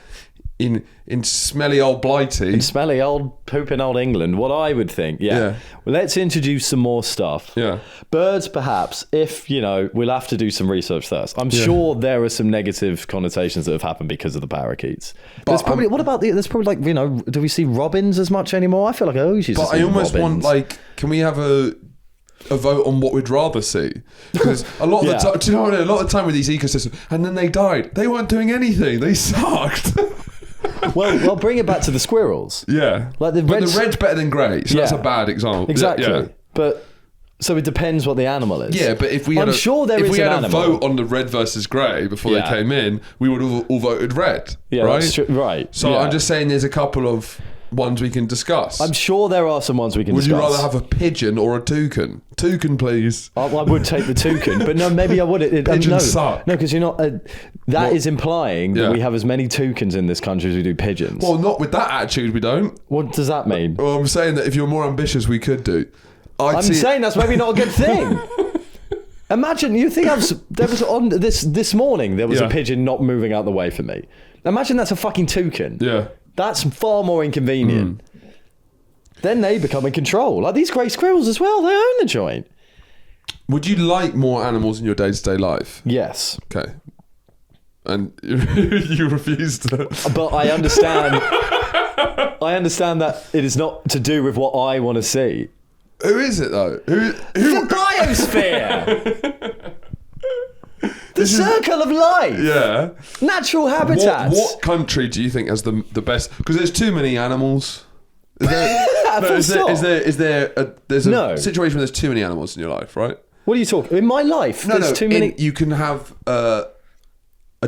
In smelly old Blighty. In smelly old pooping old England. What I would think. Yeah. Well, let's introduce some more stuff. Yeah. Birds, perhaps. If we'll have to do some research first. I'm sure there are some negative connotations that have happened because of the parakeets. But there's probably. What about there's probably like do we see robins as much anymore? I feel like I always used to see But I almost robins. want can we have a vote on what we'd rather see, because a lot of the time, do you know what I mean? A lot of the time with these ecosystems, and then they died. They weren't doing anything. They sucked. Well, bring it back to the squirrels. Yeah, like but the red's better than grey, so that's a bad example. Exactly. Yeah. But so it depends what the animal is. Yeah, but if we had a vote on the red versus grey before they came in, we would have all voted red. Yeah, right. That's true. Right. So I'm just saying, there's a couple of ones we can discuss. I'm sure there are some ones we can discuss. Would you rather have a pigeon or a toucan? Toucan, please. I would take the toucan, but no, maybe I would. Pigeons suck. No, because you're not. That is implying that we have as many toucans in this country as we do pigeons. Well, not with that attitude, we don't. What does that mean? Well, I'm saying that if you're more ambitious, we could do. I'm saying that's maybe not a good thing. Imagine, you think there was on this morning, there was a pigeon not moving out the way for me. Imagine that's a fucking toucan. Yeah. That's far more inconvenient. Then they become in control. Like these grey squirrels as well, they own the joint. Would you like more animals in your day-to-day life? Yes. Okay. And you refuse to. But I understand. I understand that it is not to do with what I want to see. Who is it though? Who? The biosphere. The circle of life. Yeah. Natural habitats. What country do you think has the best? Because there's too many animals. Is there a situation where there's too many animals in your life, right? What are you talking? In my life, there's too many. You can have a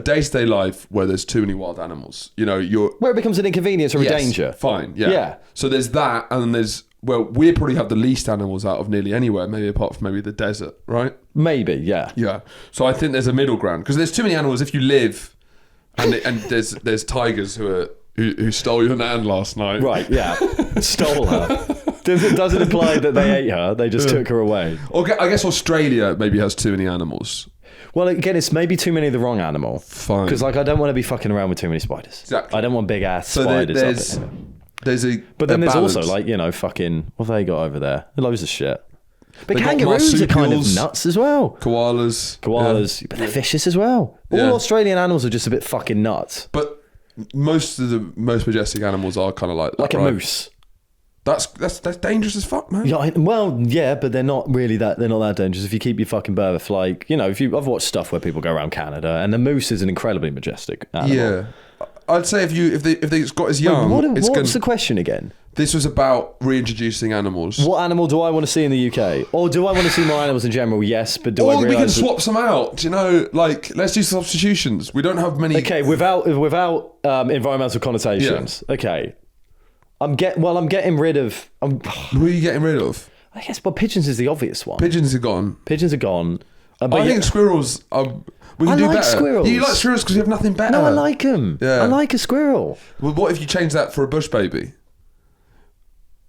day-to-day life where there's too many wild animals. Where it becomes an inconvenience or a danger. Fine. Yeah. So there's that, and then there's. Well, we probably have the least animals out of nearly anywhere, maybe apart from maybe the desert, right? Maybe, yeah. Yeah. So I think there's a middle ground, because there's too many animals if you live, and there's tigers who stole your nan last night. Right, yeah. Stole her. Doesn't imply that they ate her, they just took her away. Okay, I guess Australia maybe has too many animals. Well, again, it's maybe too many of the wrong animal. Fine. Because I don't want to be fucking around with too many spiders. Exactly. I don't want big ass spiders up there. But then there's balance. also fucking, what have they got over there? Loads of shit. But kangaroos are kind of nuts as well. Koalas. But they're vicious as well. All Australian animals are just a bit fucking nuts. But most of the most majestic animals are kind of like that, like a moose. That's dangerous as fuck, man. Yeah, but they're not really that. They're not that dangerous if you keep your fucking birth. Like, you know, I've watched stuff where people go around Canada, and the moose is an incredibly majestic animal. Yeah, I'd say if they got as young, what's the question again? This was about reintroducing animals. What animal do I want to see in the UK, or do I want to see more animals in general? Yes, but do I Or we can realise swap some out. Do you know, like, let's do substitutions. We don't have many. Okay, without environmental connotations. Yeah. Okay. I'm getting rid of. Who are you getting rid of? I guess, but pigeons is the obvious one. Pigeons are gone. Pigeons are gone. I think squirrels are. We can do better. Squirrels. You like squirrels because you have nothing better. No, I like them. Yeah. I like a squirrel. Well, what if you change that for a bush baby?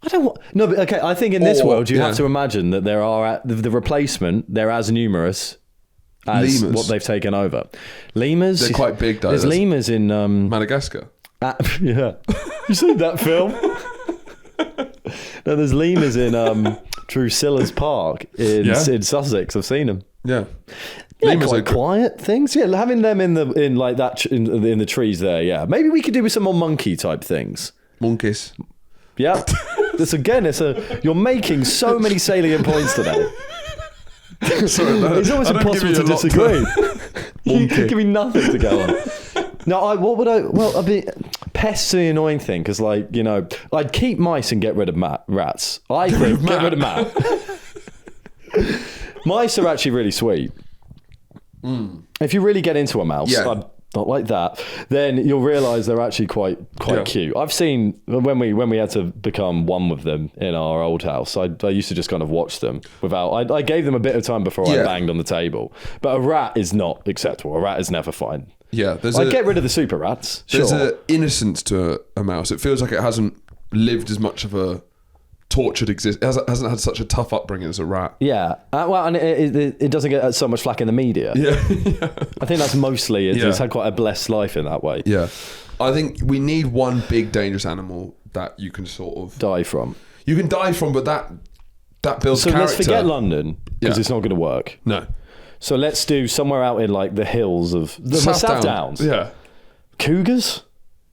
I don't want. No, but okay. I think in this world you have to imagine that there are the replacement. They're as numerous as lemurs. What they've taken over. Lemurs. They're quite big, though. There's lemurs in Madagascar. Yeah. You seen that film? No, there's lemurs in Drusilla's Park in Sussex. I've seen them. Yeah. Lemurs quite quiet things. Yeah, having them in the trees there. Yeah, maybe we could do with some more monkey type things. Monkeys. Yeah. You're making so many salient points today. Sorry, it's almost impossible to disagree. You give me nothing to go on. No, I'd be pests are the annoying thing because, like, you know, I'd keep mice and get rid of rats. Get rid of Matt. Mice are actually really sweet. If you really get into a mouse, not like that, then you'll realise they're actually quite cute. I've seen when we had to become one with them in our old house, I used to just kind of watch them without. I gave them a bit of time before I banged on the table. But a rat is not acceptable. A rat is never fine. Yeah, I'd get rid of the super rats. There's an innocence to a mouse. It feels like it hasn't lived as much of a tortured existence. It hasn't had such a tough upbringing as a rat. Yeah, and it doesn't get so much flack in the media. Yeah, I think that's mostly it's had quite a blessed life in that way. Yeah, I think we need one big dangerous animal that you can sort of die from. You can die from, but that builds character. So let's forget London because it's not going to work. No. So let's do somewhere out in like the hills of the South Downs. Yeah. Cougars?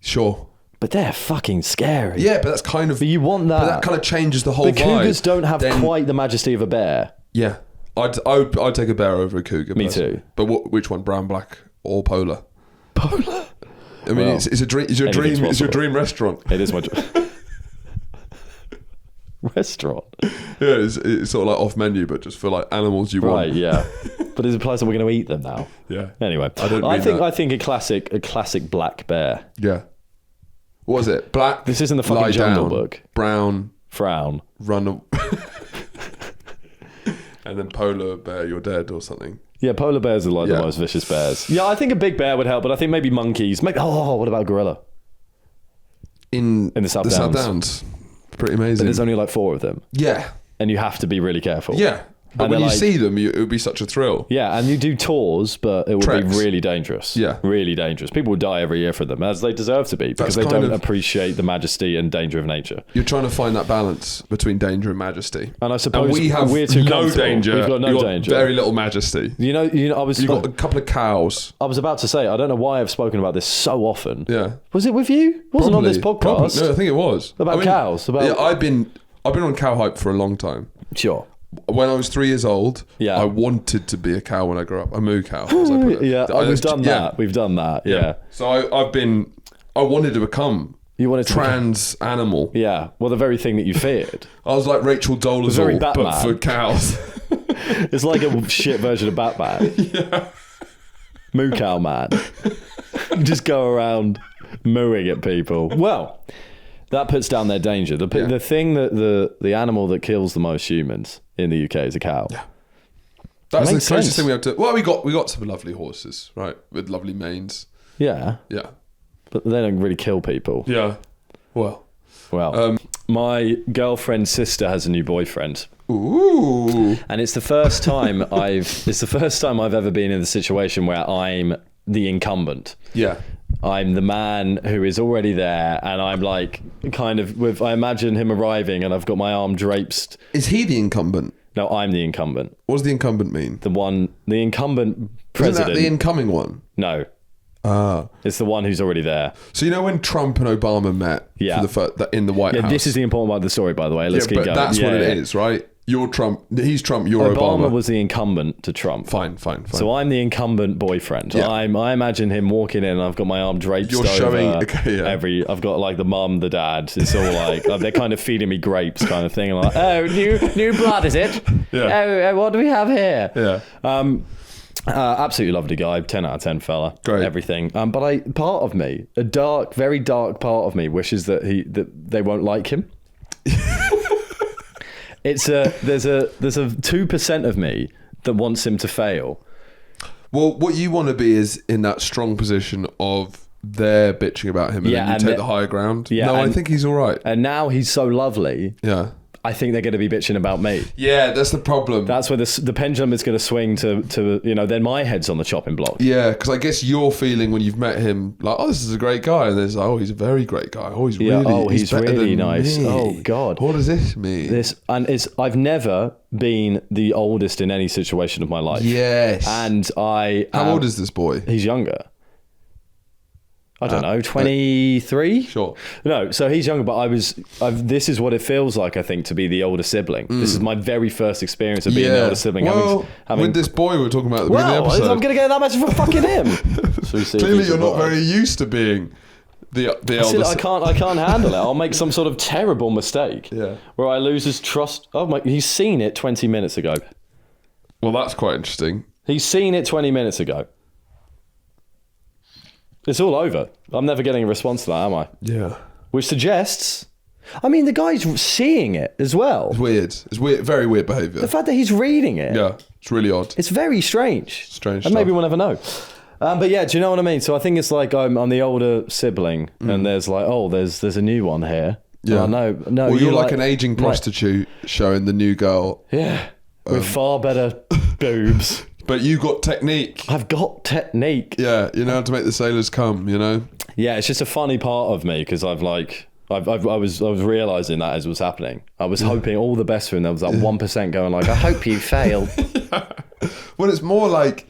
Sure. But they're fucking scary. Yeah, but that's kind of... But you want that. But that kind of changes the whole vibe. But cougars don't have quite the majesty of a bear. Yeah. I'd take a bear over a cougar. Me too. But which one? Brown, black or polar? Polar? I mean, it's a dream. It's your dream restaurant. It is my dream. Restaurant. Yeah, it's sort of like off menu, but just for like animals you want. Right, yeah. But it implies that we're going to eat them now. Yeah. Anyway, I think a classic black bear. Yeah. What was it? Black. This isn't the fucking Jungle Book. Brown. Frown. Run. And then polar bear, you're dead or something. Yeah, polar bears are like the most vicious bears. Yeah, I think a big bear would help, but I think maybe monkeys. What about a gorilla? In the South Downs. Pretty amazing. But there's only like 4 of them. Yeah. And you have to be really careful. Yeah. But when you see them, it would be such a thrill. Yeah, and you do tours, but it would be really dangerous. Yeah. Really dangerous. People would die every year from them, as they deserve to be, because they don't appreciate the majesty and danger of nature. You're trying to find that balance between danger and majesty. And I suppose we have we're too no danger. We've got no danger. Very little majesty. You know, You've got a couple of cows. I was about to say, I don't know why I've spoken about this so often. Yeah. Was it with you? It wasn't on this podcast. Probably. No, I think it was. About cows. Yeah, I've been on cow hype for a long time. Sure. When I was 3 years old, I wanted to be a cow when I grew up. A moo cow. We've done that. We've done that. Yeah. So I wanted to become trans animal. Yeah. Well, the very thing that you feared. I was like Rachel Dolezal, but for cows. It's like a shit version of Batman. Yeah. Moo cow man. You just go around mooing at people. Well, that puts down their danger. The thing that the animal that kills the most humans in the UK is a cow. Yeah. That's the closest thing we have to. Well, we got some lovely horses, right, with lovely manes. Yeah. Yeah. But they don't really kill people. Yeah. Well. My girlfriend's sister has a new boyfriend. Ooh. And it's the first time I've ever been in the situation where I'm the incumbent. Yeah. I'm the man who is already there, and I'm like I imagine him arriving and I've got my arm draped. Is he the incumbent? No, I'm the incumbent. What does the incumbent mean? The incumbent president. Isn't that the incoming one? No. It's the one who's already there. So you know when Trump and Obama met for the first, in the White House? This is the important part of the story, by the way. Let's keep going. That's what it is, right? You're Trump. He's Trump. You're Obama. Obama was the incumbent to Trump. Fine. So I'm the incumbent boyfriend. Yeah. I imagine him walking in and I've got my arm draped over. I've got like the mum, the dad. It's all like, they're kind of feeding me grapes kind of thing. I'm like, oh, new blood, is it? Yeah. Oh, what do we have here? Yeah. Absolutely lovely guy, 10 out of 10 fella. Great. Everything. But part of me, a dark, very dark part of me wishes that they won't like him. There's a 2% of me that wants him to fail. Well, what you want to be is in that strong position of they're bitching about him and then you take the higher ground. Yeah, I think he's all right. And now he's so lovely. Yeah. I think they're going to be bitching about me. Yeah, that's the problem. That's where the pendulum is going to swing to then my head's on the chopping block. Yeah, because I guess you're feeling when you've met him like, oh, this is a great guy, and there's he's a very great guy. Oh, he's really nice. Me. Oh God, what does this mean? I've never been the oldest in any situation of my life. Yes, and how old is this boy? He's younger. I don't know, 23? Sure. No, so he's younger, but this is what it feels like, I think, to be the older sibling. This is my very first experience of being the older sibling. Well, with this boy we were talking about at the beginning of the episode. I'm going to get that message for fucking him. So clearly you're not very used to being the elder. I can't handle it. I'll make some sort of terrible mistake where I lose his trust. Oh my, he's seen it 20 minutes ago. Well, that's quite interesting. He's seen it 20 minutes ago. It's all over. I'm never getting a response to that, am I? Yeah. Which suggests, I mean, the guy's seeing it as well. It's weird. It's weird. Very weird behaviour. The fact that he's reading it. Yeah, it's really odd. It's very strange. Strange and stuff. Maybe we'll never know. But yeah, do you know what I mean? So I think it's like I'm the older sibling, and there's like, there's a new one here. Yeah. No. Well, you're like an aging prostitute showing the new girl. Yeah. With far better boobs. But you got technique. I've got technique. Yeah, you know how to make the sailors come, you know? Yeah, it's just a funny part of me because I was realising that as it was happening. I was hoping all the best for him. There was that 1% going like, I hope you fail. Well, it's more like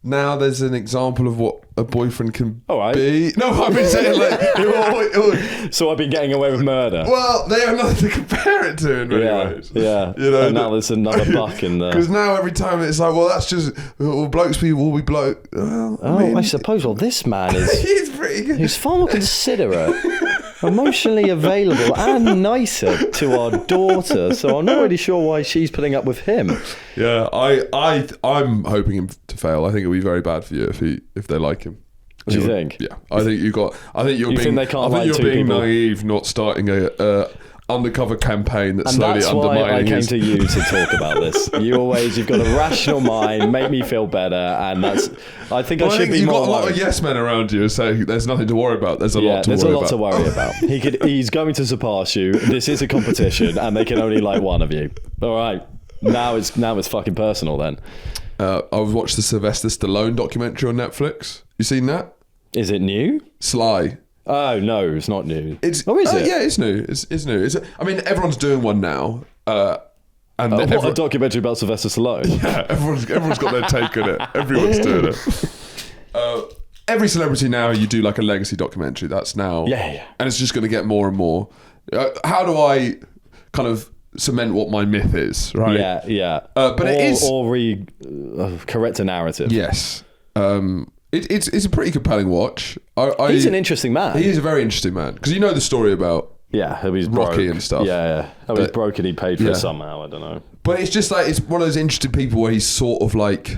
now there's an example of what a boyfriend can be. No, I've been saying like... So I've been getting away with murder. Well, they have nothing to compare it to in many ways. Yeah, you know, and now there's another buck in there. Because now every time it's like, well, that's just... blokes will be bloke. Well, I suppose, this man is... He's pretty good. He's far more considerate, emotionally available and nicer to our daughter, so I'm not really sure why she's putting up with him. Yeah, I'm hoping him to fail. I think it'll be very bad for you if they like him. Do you think? Yeah, I think you're being naive, not starting a undercover campaign that's slowly undermining. And that's why I came to you to talk about this. You've got a rational mind, make me feel better, and I should be more worried. You've got a lot of yes men around you saying there's nothing to worry about. There's a lot to worry about. He's going to surpass you. This is a competition, and they can only like one of you. All right, now it's fucking personal then. I've watched the Sylvester Stallone documentary on Netflix. You seen that? Is it new? Sly. Oh no, it's not new. Is it? Yeah, it's new. It's new. I mean, everyone's doing one now. And a documentary about Sylvester Stallone. Yeah, everyone's got their take on it. Everyone's doing it. Every celebrity now, you do like a legacy documentary. That's now. Yeah. And it's just going to get more and more. How do I kind of cement what my myth is, right? Yeah. But it is... Or correct a narrative. Yes. It's a pretty compelling watch. He's an interesting man. He is a very interesting man. Because you know the story about how he's Rocky broke. And stuff. Yeah. How he's broke and he paid for it somehow. I don't know. But it's just like, it's one of those interesting people where he's sort of like,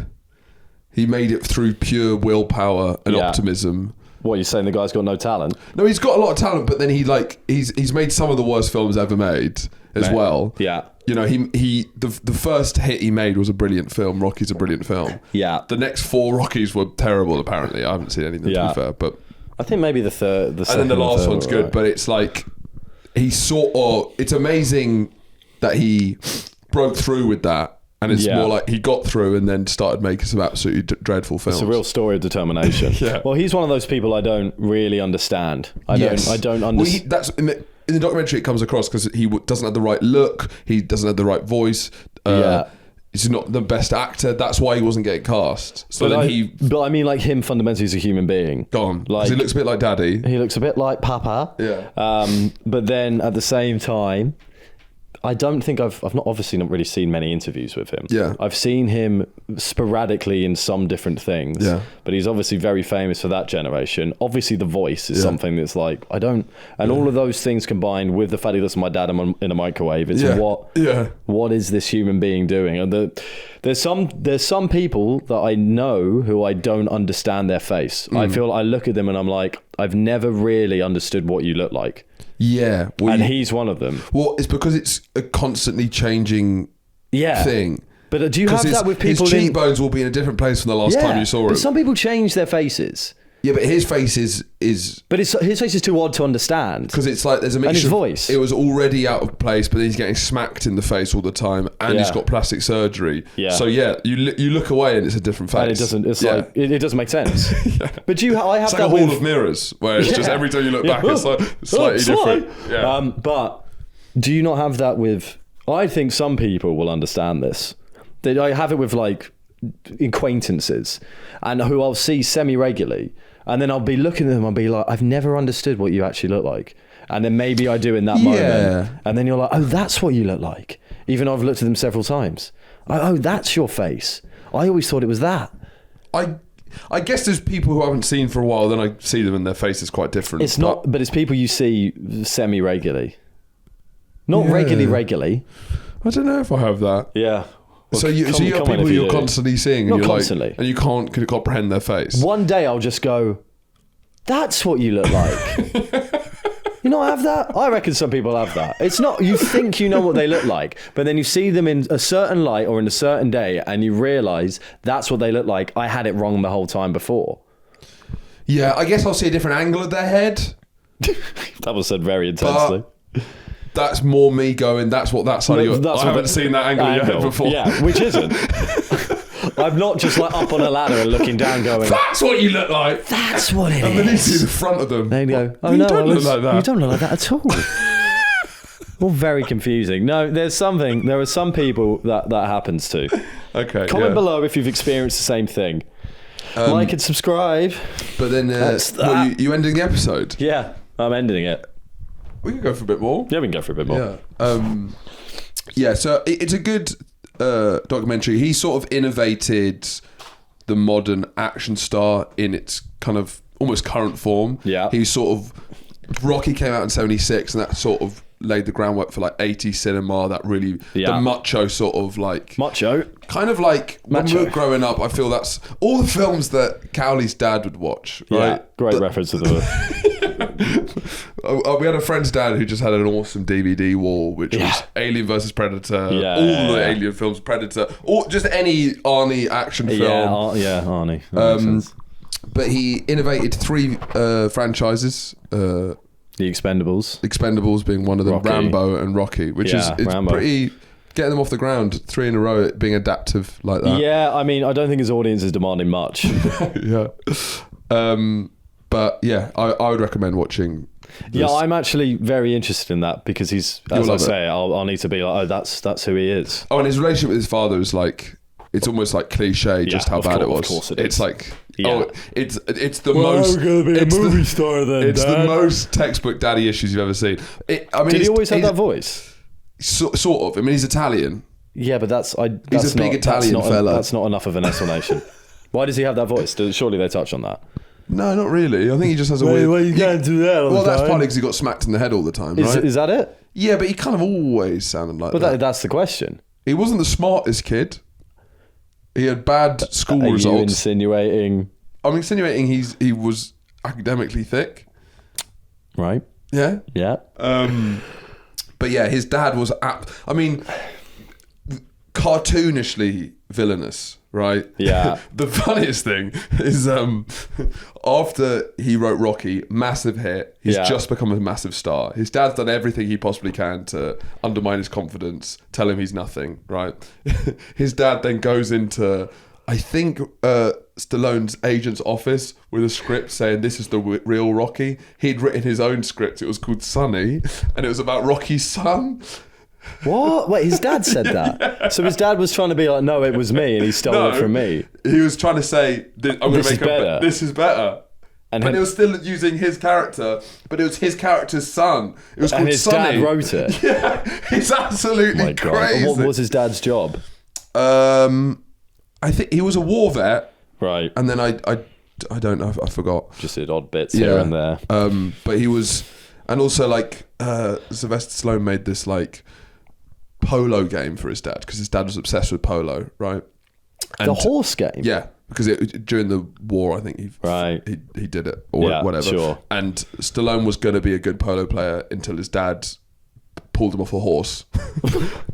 he made it through pure willpower and optimism. What, you're saying the guy's got no talent? No, he's got a lot of talent, but then he's made some of the worst films ever made as well. Yeah. You know, the first hit he made was a brilliant film. Rocky's a brilliant film. Yeah. The next 4 Rockies were terrible, apparently. I haven't seen any of them, to be fair. But I think maybe the second and then the last one's good, right. But it's like, it's amazing that he broke through with that. And it's more like he got through and then started making some absolutely dreadful films. It's a real story of determination. Well, he's one of those people I don't really understand. I don't understand. That's in the documentary it comes across because he doesn't have the right look. He doesn't have the right voice. he's not the best actor. That's why he wasn't getting cast. So but then but I mean, like him fundamentally as a human being. Gone. Like, he looks a bit like Daddy. He looks a bit like Papa. Yeah. But then at the same time, I don't think I've not really seen many interviews with him. Yeah. I've seen him sporadically in some different things. Yeah. But he's obviously very famous for that generation. Obviously the voice is something that's like, all of those things combined with the fact he looks at my dad in a microwave, it's what is this human being doing? And there's some people that I know who I don't understand their face. I feel I look at them and I'm like, I've never really understood what you look like. Yeah. Well, and he's one of them. Well, it's because it's a constantly changing thing. But do you have that with people? His cheekbones will be in a different place from the last time you saw him. But some people change their faces. Yeah, but his face is. But his face is too odd to understand. Because it's like there's a mixture. And his voice. It was already out of place, but then he's getting smacked in the face all the time, and he's got plastic surgery. Yeah. So you look away and it's a different face. And it doesn't. It's like it doesn't make sense. But I have it's that like a with hall of mirrors where it's just every time you look back, it's like slightly different. Yeah. But do you not have that with? I think some people will understand this. I have it with like acquaintances, and who I'll see semi-regularly. And then I'll be looking at them, I'll be like, I've never understood what you actually look like. And then maybe I do in that moment. And then you're like, oh, that's what you look like. Even though I've looked at them several times. Oh, that's your face. I always thought it was that. I guess there's people who I haven't seen for a while, then I see them and their face is quite different. It's not, but it's people you see semi-regularly. Not regularly. I don't know if I have that. Yeah. Well, so you have people who you're constantly seeing, and not you're constantly. like, and you can't comprehend their face. One day I'll just go, that's what you look like. You not have that? I reckon some people have that. It's not, you think you know what they look like, but then you see them in a certain light or in a certain day, and you realise that's what they look like. I had it wrong the whole time before. Yeah, I guess I'll see a different angle of their head. That was said very intensely. That's more me going, that's what that side of your... I haven't seen that angle of your head before. Yeah, which isn't. I'm not just like up on a ladder and looking down going... That's what you look like! That's what it is! And then you see the front of them. They go, oh you no, don't look like that. You don't look like that at all. All very confusing. No, there are some people that happens to. Okay, Comment below if you've experienced the same thing. Like and subscribe. But then, you ending the episode? Yeah, I'm ending it. We can go for a bit more. Yeah, we can go for a bit more. Yeah. So it's a good documentary. He sort of innovated the modern action star in its kind of almost current form. Yeah. He sort of... Rocky came out in 76, and that sort of laid the groundwork for like 80s cinema, that really... The macho sort of like... Macho? Kind of like when we were growing up, I feel that's all the films that Cowley's dad would watch, right? Yeah, great reference to the... We had a friend's dad who just had an awesome DVD wall, which was Alien vs Predator, all the Alien films, Predator, or just any Arnie action film. Arnie. But he innovated 3 franchises. The Expendables being one of them, Rocky. Rambo and Rocky, which is pretty... Getting them off the ground 3 in a row, being adaptive like that. Yeah, I mean, I don't think his audience is demanding much. Yeah. But yeah, I would recommend watching this. Yeah, I'm actually very interested in that because he's, as I say, I'll need to be like, oh, that's who he is. Oh, and his relationship with his father is like, it's almost like cliche just how bad it was. Of course it is. It's like, it's the most... I'm going to be a movie star then, It's the most textbook daddy issues you've ever seen. Did he always have that voice? Sort of. I mean, he's Italian. Yeah, but he's a big Italian fella. That's not enough of an explanation. Why does he have that voice? Surely they touch on that. No, not really. I think he just has a weird... Well, you can't do that all the time. That's partly because he got smacked in the head all the time, right? Is that it? Yeah, but he kind of always sounded like that. But that's the question. He wasn't the smartest kid. He had bad school results. Are you insinuating... I'm insinuating he was academically thick. Right. Yeah? Yeah. But yeah, his dad was... cartoonishly villainous, right? Yeah. The funniest thing is after he wrote Rocky, massive hit, he's just become a massive star. His dad's done everything he possibly can to undermine his confidence, tell him he's nothing, right? His dad then goes into, I think, Stallone's agent's office with a script saying this is the real Rocky. He'd written his own script. It was called Sonny, and it was about Rocky's son. What? Wait, his dad said that? Yeah. So his dad was trying to be like, no, it was me, and he stole it from me. He was trying to say, I'm going to make this is better. But it was still using his character, but it was his character's son. It was called his Sonny. Dad wrote it. Yeah, it's absolutely crazy. What was his dad's job? I think he was a war vet. Right. And then I don't know, I forgot. Just did odd bits here and there. But he was, and also like Sylvester Stallone made this like polo game for his dad because his dad was obsessed with polo, right? And the horse game. Yeah. Because during the war, I think he did it or whatever. Sure. And Stallone was going to be a good polo player until his dad pulled him off a horse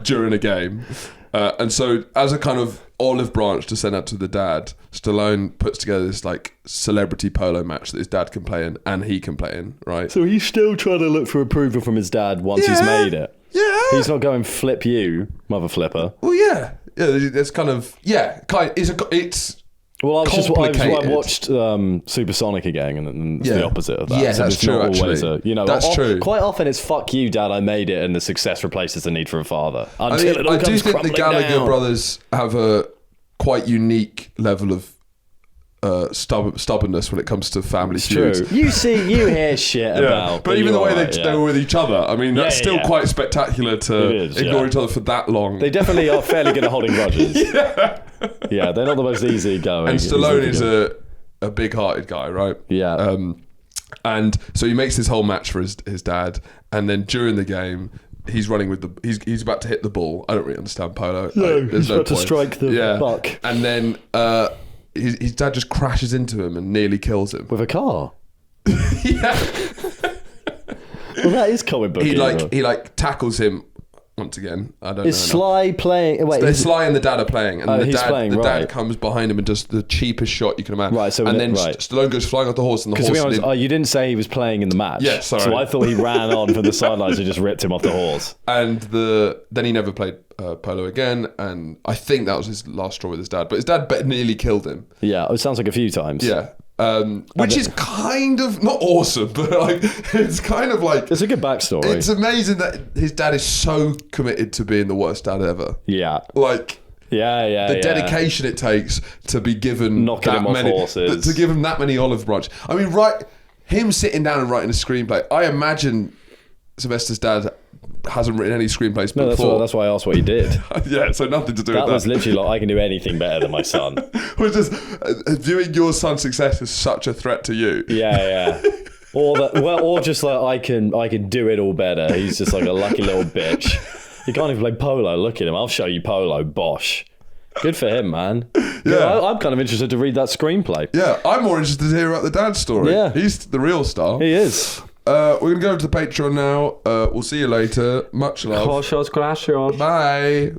during a game. And so, as a kind of olive branch to send out to the dad, Stallone puts together this like celebrity polo match that his dad can play in and he can play in, right? So he's still trying to look for approval from his dad once he's made it. Yeah. He's not going flip you, mother flipper. Well, yeah. It's kind of it's. Well, I watched Supersonic again, and it's the opposite of that. Yeah, so that's true. Always that's true. Quite often, it's "fuck you, Dad, I made it," and the success replaces the need for a father. I do think the Gallagher brothers have a quite unique level of stubbornness when it comes to family feuds. True. You hear shit about, but even the way they were with each other, I mean, that's still quite spectacular to ignore each other for that long. They definitely are fairly good at holding grudges. Yeah, they're not the most easy going. And Stallone is a big-hearted guy, right? Yeah. And so he makes this whole match for his dad, and then during the game, he's running with he's about to hit the ball. I don't really understand polo. No, he's about to strike the buck. And then his dad just crashes into him and nearly kills him with a car. Yeah. Well, that is comic book. He tackles him once again. I don't know. Is Sly playing? Wait, Sly and the dad are playing, and the dad comes behind him and does the cheapest shot you can imagine. Right. So Stallone goes flying off the horse, and the horse. To be honest, you didn't say he was playing in the match. Yeah, sorry. So I thought he ran on from the sidelines and just ripped him off the horse. And then he never played polo again, and I think that was his last straw with his dad. But his dad nearly killed him. Yeah, it sounds like a few times. Yeah. Which is kind of not awesome, but like it's kind of like it's a good backstory. It's amazing that his dad is so committed to being the worst dad ever. Yeah, like the dedication it takes to be given knocking him off horses, to give him that many olive branches. I mean, him sitting down and writing a screenplay. I imagine Sylvester's dad hasn't written any screenplays before. That's why I asked what he did. Yeah, so nothing to do with that. That was literally like, I can do anything better than my son. Which is viewing your son's success as such a threat to you. Yeah. Or just like I can do it all better. He's just like a lucky little bitch. He can't even play polo. Look at him. I'll show you polo. Bosh. Good for him, man. Yeah, I'm kind of interested to read that screenplay. Yeah, I'm more interested to hear about the dad's story. Yeah, he's the real star. He is. We're going to go to the Patreon now. We'll see you later. Much love. Gracias. Bye.